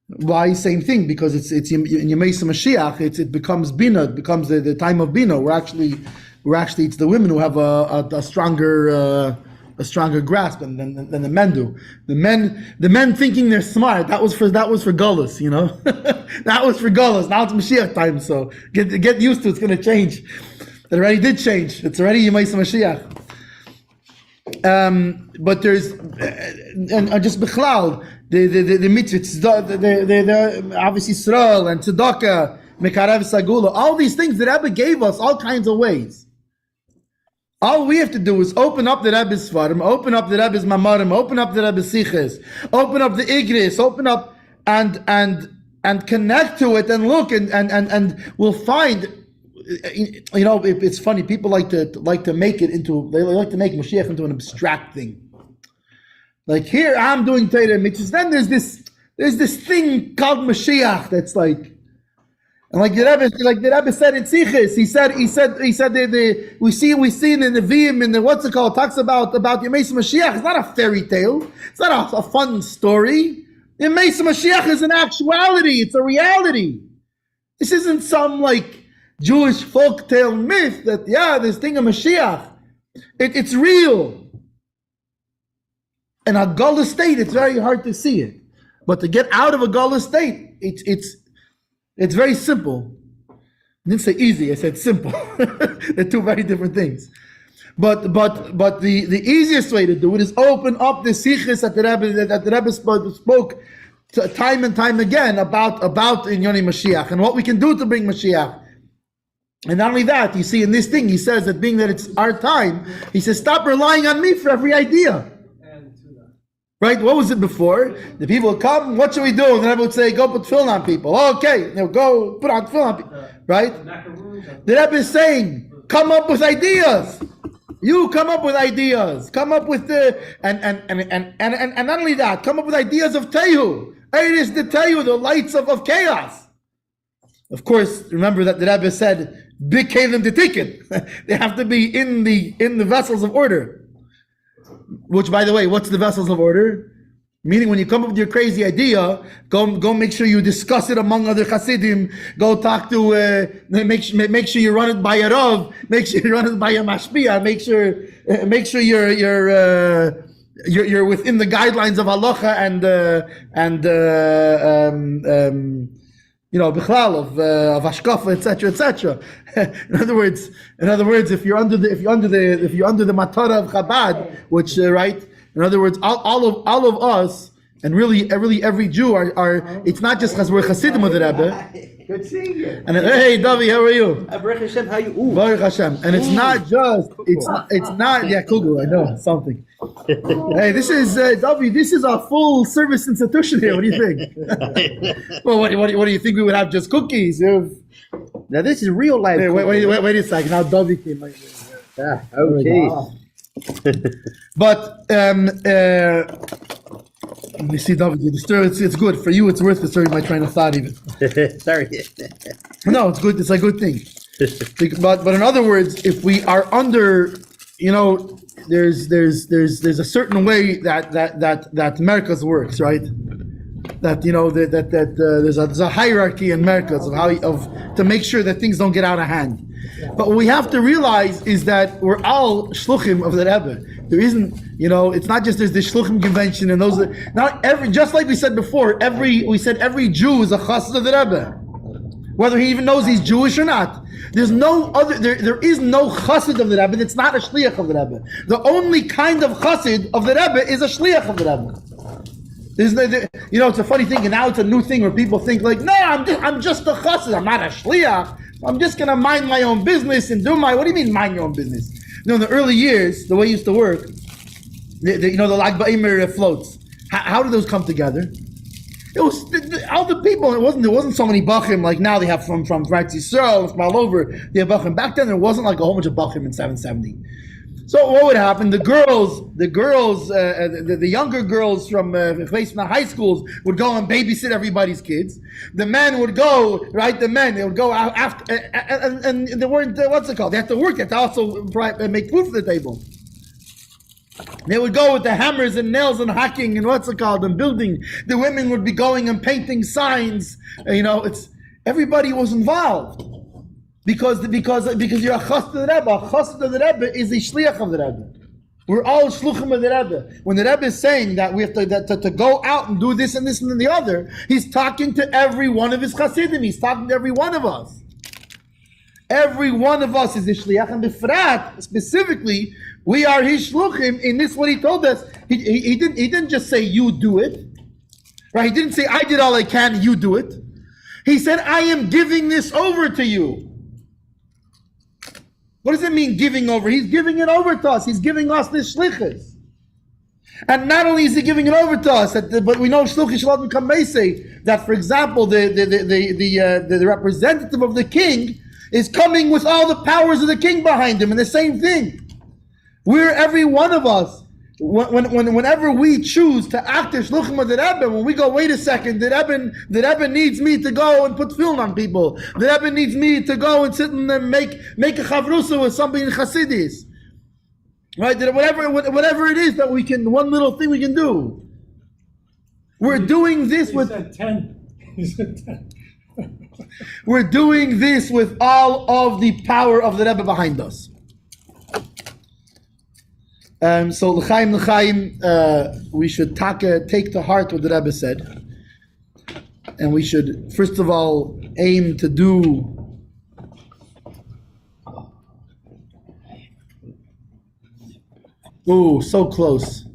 Why? Same thing, because it's in Yemei Mashiach. It becomes Bina. It becomes the time of Bina. We're actually it's the women who have a stronger grasp than the men do. The men thinking they're smart. That was for Gullus, you know. That was for Gullus. Now it's Mashiach time, so get used to it. It's going to change. It already did change. It's already Yemei Mashiach. But there's and just Bechlal, the mitzvahs, the obviously Yisrael and Tzedakah, Mekarev Sagula, all these things that Rebbe gave us all kinds of ways. All we have to do is open up the Rebbe's Svarim, open up the Rebbe's Mamarim, open up the Rebbe's Sichas, open up the Igris, open up and connect to it and look and we'll find. You know, it's funny. People like to make it into. They like to make Moshiach into an abstract thing. Like here, I'm doing Torah mitzvahs. Then there's this thing called Moshiach that's like, and like the Rebbe said in Sichas, he said we see in the Nevi'im in the what's it called, talks about Yemei Mashiach. It's not a fairy tale. It's not a fun story. Yemei Mashiach is an actuality. It's a reality. This isn't some like Jewish folktale myth that this thing of Mashiach. It's real. In a Gullah state, it's very hard to see it. But to get out of a Gullah state, it's very simple. I didn't say easy, I said simple. They're two very different things. But the easiest way to do it is open up the sichos that the Rebbe spoke time and time again about Inyoni Mashiach and what we can do to bring Mashiach. And not only that, you see in this thing, he says that being that it's our time, he says, stop relying on me for every idea. Right? What was it before? The people would come, what should we do? And then Rebbe would say, go put tefillin on people. Okay, go put on tefillin on people. Right? The Rebbe is saying, come up with ideas. You come up with ideas. Come up with and not only that, come up with ideas of Tehu. It is the Tehu, the lights of chaos. Of course, remember that the Rebbe said, big kalim to tikkun. They have to be in the vessels of order. Which, by the way, what's the vessels of order? Meaning, when you come up with your crazy idea, go make sure you discuss it among other Hasidim. Go talk to make sure you run it by a Rav. Make sure you run it by a Mashpia. Make sure you're within the guidelines of halacha and bichlal of hashkafa, etc. In other words, if you're under the matara of Chabad, which right, in other words, all of us, and really every Jew are. It's not just because we're Hasidim of the Rebbe. Good seeing you. And hey, Davi, how are you? Baruch Hashem, how you? Baruch Hashem. And it's not just. It's not. Yeah, Kugel. I know something. Hey, this is Davi. This is a full service institution here. What do you think? Well, what do you think? We would have just cookies? Now this is real life. Hey, wait a second. Now Davi came like this. Yeah, okay. But you see, David, the story, it's good for you. It's worth disturbing my train of thought, even. Sorry. No, it's good. It's a good thing. But in other words, if we are under, there's a certain way that America's works, right? That there's a hierarchy in America's of to make sure that things don't get out of hand. But what we have to realize is that we're all shluchim of the Rebbe. There isn't, it's not just there's the shluchim convention and those. Just like we said before, every Jew is a chassid of the Rebbe, whether he even knows he's Jewish or not. There's no other. There is no chassid of the Rebbe. It's not a shliach of the Rebbe. The only kind of chassid of the Rebbe is a shliach of the Rebbe. It's a funny thing, and now it's a new thing where people think like, no, I'm just a chassid. I'm not a shliach. I'm just gonna mind my own business and do my. What do you mean mind your own business? In the early years, the way it used to work, the Lag Ba'omer floats. How did those come together? It was all the people. There wasn't so many bachim like now. They have from France, Israel, from all over. They have bachim. Back then, there wasn't like a whole bunch of bachim in 770. So what would happen? The younger girls from high schools would go and babysit everybody's kids. The men would go, right? They would go out after, and they weren't. What's it called? They had to work. They had to also make food for the table. They would go with the hammers and nails and hacking and and building. The women would be going and painting signs. Everybody was involved because you're a chassid of the Rebbe. A chassid of the Rebbe is a shliach of the Rebbe. We're all shluchim of the Rebbe. When the Rebbe is saying that we have to go out and do this and this and the other, he's talking to every one of his chassidim. He's talking to every one of us. Every one of us is a shliach, and b'frat specifically, we are his shluchim. In this, what he told us, he didn't just say you do it, right? He didn't say I did all I can, you do it. He said I am giving this over to you. What does it mean giving over? He's giving it over to us. He's giving us this shlichus. And not only is he giving it over to us, but we know shluchis shalom kamesei that, for example, the representative of the king is coming with all the powers of the king behind him, and the same thing. We're every one of us. Whenever we choose to act as shluchim of the Rebbe, when we go, wait a second, the Rebbe needs me to go and put film on people. The Rebbe needs me to go and sit and make a chavrusa with somebody in Chassidis. Right? Whatever it is that we can, one little thing we can do. We're doing this with. He said 10. We're doing this with all of the power of the Rebbe behind us. So l'chaim, we should take to heart what the Rebbe said, and we should first of all aim to do. Oh, so close.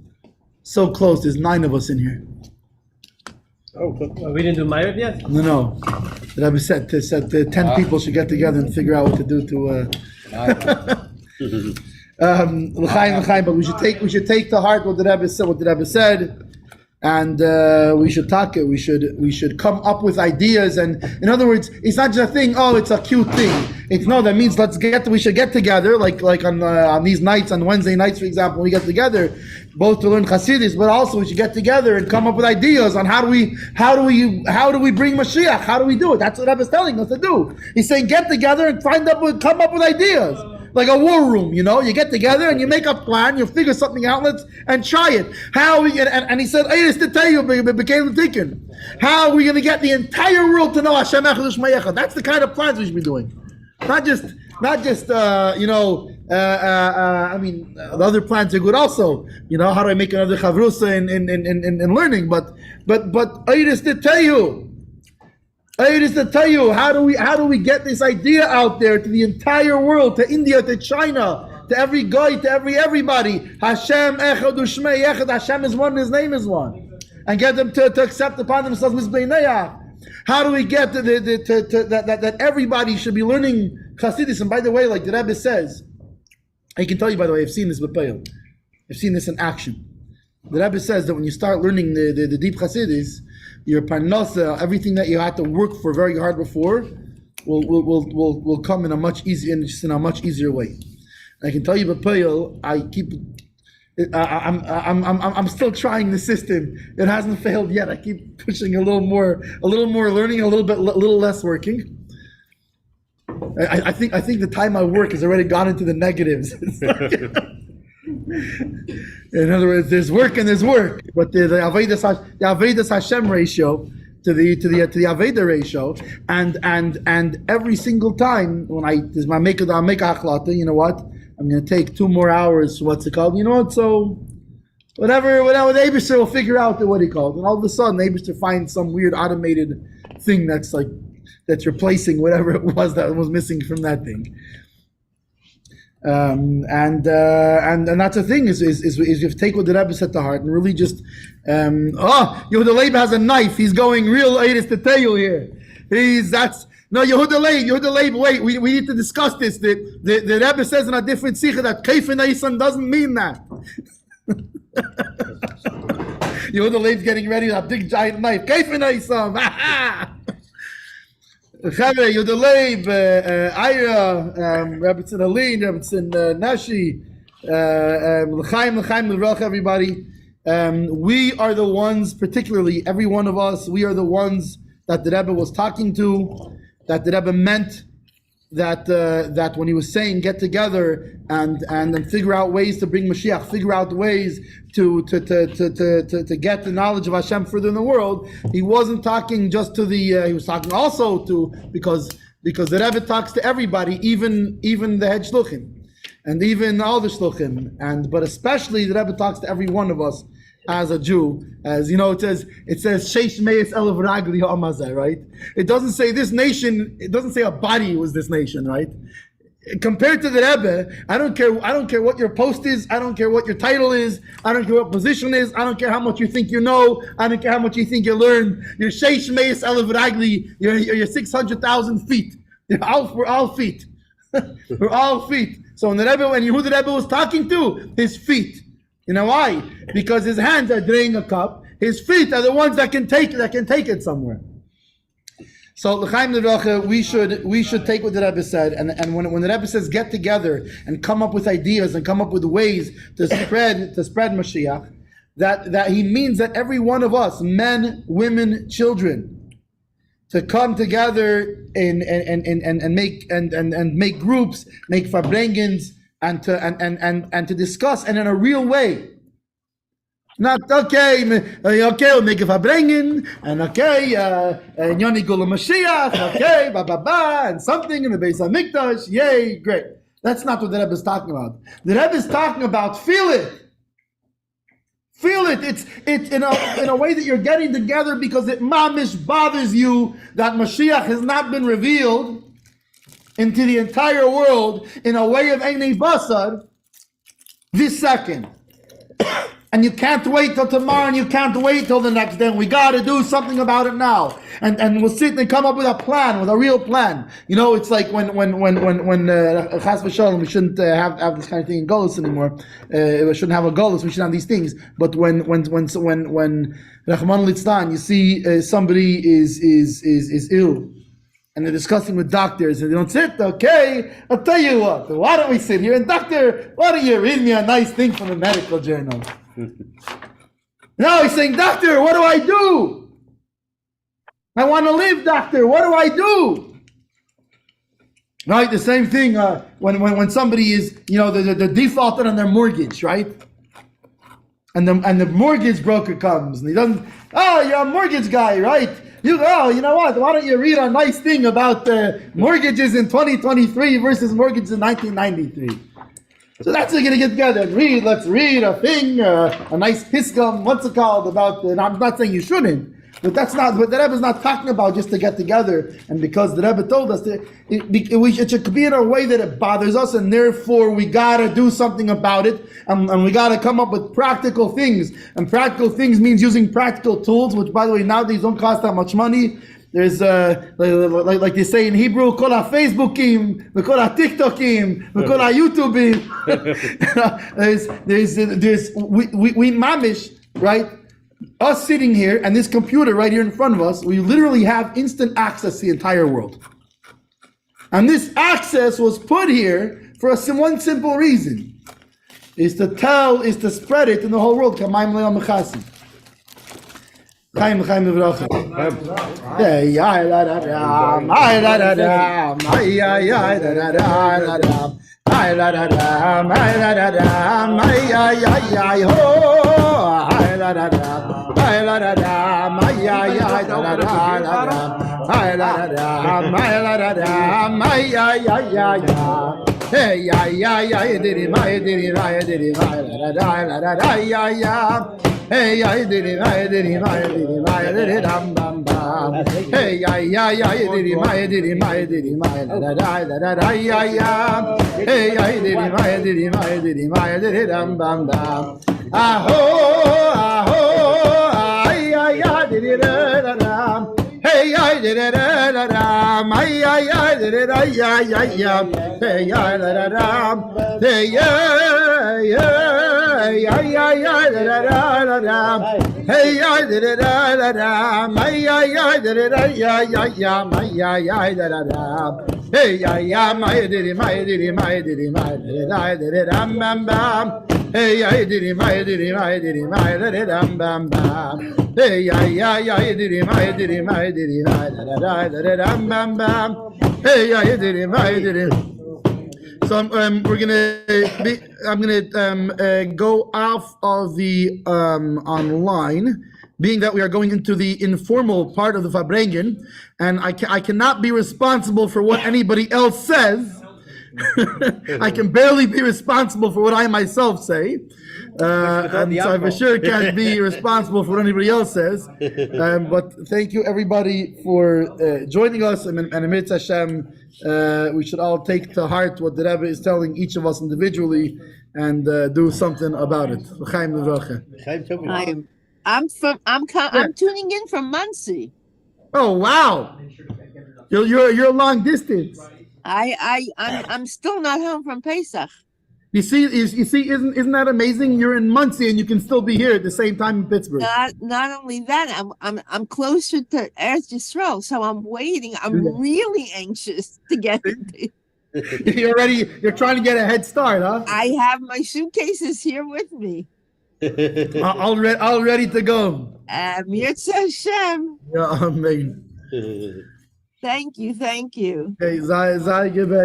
There's 9 of us in here. Oh, we didn't do Ma'ariv yet? No. The Rebbe said 10 people should get together and figure out what to do to. L'chaim, but we should take to heart what the Rebbe said, and we should talk it. We should come up with ideas, and in other words, it's not just a thing. Oh, it's a cute thing. That means we should get together, like on these nights, on Wednesday nights, for example, we get together, both to learn Hasidus, but also we should get together and come up with ideas on how do we bring Moshiach? How do we do it? That's what Rebbe is telling us to do. He's saying get together and come up with ideas. Like a war room, you get together and you make a plan, you figure something out, and try it. And he said, to tell you, became the tikkun. How are we going to get the entire world to know Hashem Echad U'Shmei Echad? That's the kind of plans we should be doing. Not just the other plans are good also. How do I make another chavrusa in learning? But Ayris to tell you. How do we get this idea out there to the entire world, to India, to China, to every guy, to everybody. Hashem Echad U'Shmei Echad. Hashem is one, His name is one, and get them to accept upon themselves Mizbei Neah. How do we get that everybody should be learning Chassidus? And by the way, like the Rebbe says, I can tell you, by the way, I've seen this with Payel. I've seen this in action. The Rebbe says that when you start learning the deep Chassidus, your parnasa, everything that you had to work for very hard before, will come in a much easier way. I can tell you, B'Payel, I'm still trying the system. It hasn't failed yet. I keep pushing a little more learning, a little less working. I think the time I work has already gone into the negatives. In other words, there's work and there's work, but the Avedas Hashem ratio to the Aveda ratio, and every single time when I make a achlata, you know what? I'm going to take 2 more hours. What's it called? You know what? So whatever the Eibishter will figure out what he called, and all of a sudden the Eibishter finds some weird automated thing that's like that's replacing whatever it was that was missing from that thing. And that's the thing is you take what the Rebbe said to heart and really just Yehuda Leib has a knife. He's going real Eidus to tell you here. Yehuda Leib. Wait, we need to discuss this. The Rebbe says in a different Sicha that Kaif and Nissan doesn't mean that. Yehuda Leib's getting ready with a big giant knife. Kaif and Nissan. Yehuda Leib, Ira, Rebbetzin Aline, Rebbetzin Nashi, L'chaim, L'vrach, everybody. We are the ones, particularly every one of us, we are the ones that the Rebbe was talking to, that the Rebbe meant that when he was saying get together and figure out ways to bring Moshiach, figure out ways to get the knowledge of Hashem further in the world, he wasn't talking just to he was talking also to, because the Rebbe talks to everybody, even the head shluchim, and even all the shluchim, but especially the Rebbe talks to every one of us as a Jew. As you know, it says Sheish Meis Elav Ragli Ha'amazeh, right? It doesn't say this nation, it doesn't say a body was this nation, right? Compared to the Rebbe, I don't care what your post is, I don't care what your title is, I don't care what position is, I don't care how much you think you know, I don't care how much you think you learned. You're Sheish Meis Elav Ragli, you're 600,000 feet. We're all feet. We're all feet. So when who the Rebbe was talking to, his feet. You know why? Because his hands are draining a cup. His feet are the ones that can take it somewhere. So l'chaim l'bracha, we should take what the Rebbe said, and when the Rebbe says get together and come up with ideas and come up with ways to spread Moshiach, that he means that every one of us, men, women, children, to come together and make groups, make Farbrengens, and to discuss, and in a real way. Not we'll make a Farbrengen, and Yoni Gula Mashiach, and something in the Beis HaMikdash, yay, great. That's not what the Rebbe is talking about. The Rebbe is talking about feel it. Feel it. It's in a way that you're getting together because it mamish bothers you that Mashiach has not been revealed into the entire world in a way of Einei Basar this second. And you can't wait till tomorrow, and you can't wait till the next day. We got to do something about it now. And we'll sit and come up with a plan, with a real plan. You know, it's like when Chas v'Shalom, we shouldn't have this kind of thing in Golus anymore. We shouldn't have a Golus. We should have these things. But when Rahman Litzlan, you see somebody is ill, and they're discussing with doctors, and they don't sit, okay, I'll tell you what, why don't we sit here, and doctor, why don't you read me a nice thing from the medical journal? Now he's saying, doctor, what do I do? I want to live, doctor, what do I do? Right, the same thing when somebody is, the defaulted on their mortgage, right? And the mortgage broker comes, and he doesn't, you're a mortgage guy, right? You know what? Why don't you read a nice thing about mortgages in 2023 versus mortgages in 1993? So that's what we're going to get together and read. Let's read a thing, a nice piskam, what's it called, about, and I'm not saying you shouldn't, but that's not, but the Rebbe is not talking about just to get together, and because the Rebbe told us that it should be in a way that it bothers us, and therefore we got to do something about it, and we got to come up with practical things, and practical things means using practical tools, which by the way nowadays don't cost that much money. There's like they say in Hebrew, kol ha-Facebookim, kol ha-TikTokim, kol ha-YouTubim. We mamish, right? Us sitting here and this computer right here in front of us, we literally have instant access to the entire world. And this access was put here for one simple reason, is to spread it in the whole world. Kamayim le'al mechasim. Chaim v'bracha. Yeah, la da da, my la da da, my ya la da da, my la da da, my la da da, my ya ho, la da da, my la da da, my ya la da da, my la da da, my la da da, my ya. Hey ya did my la da ya. Hey, I did it, dam bam bam. Hey, ya, ya, ya, diddy, my, diddy, my, diddy, my, da, da, da, da, da, ya, ya. Hey, ya, diddy, my, diddy, my, diddy, my, diddy, dum, bum, bum. Aho, aho, ay, ay, ay, diddy, da, da, da. Hey, ay, diddy, da, da, da. Ay, ay, ay, diddy, da, ya, ya, ya. Hey, ay, da, da, da. Hey, yeah, yeah, yeah, yeah, yeah, da, da, da, da. Hey, ay, da, da, da, da. Ay, ay, ay, da, da, da, ya, ya, ya. Ay, ay, ay, da, da, da. Hey, ay, ya, my, diddy, my, diddy, my, diddy, my, diddy, da, da, dum, bam, bam. Hey, ay, diddy, my, diddy, my, diddy, my, diddy, dum, bam, bam. Hey, ay, ay, ay, diddy, my, diddy, my, diddy, my, da, da, da, da, dum, bam, bam. Hey, ay, diddy, my, diddy. So I'm gonna go off of the online, being that we are going into the informal part of the Farbrengen, and I cannot be responsible for what anybody else says. I can barely be responsible for what I myself say. And so I for sure can't be responsible for what anybody else says. But thank you everybody for joining us, and Amir Hashem, we should all take to heart what the Rebbe is telling each of us individually and do something about it. I'm tuning in from Muncie. Oh wow! You're long distance. I'm still not home from Pesach. You see, isn't that amazing? You're in Muncie and you can still be here at the same time in Pittsburgh. Not only that, I'm closer to Eretz Yisrael, so I'm waiting. I'm really anxious to get into. You're trying to get a head start, huh? I have my suitcases here with me. all ready to go. Mirza Hashem. Yeah, amen. Thank you. Okay, sei gebencht.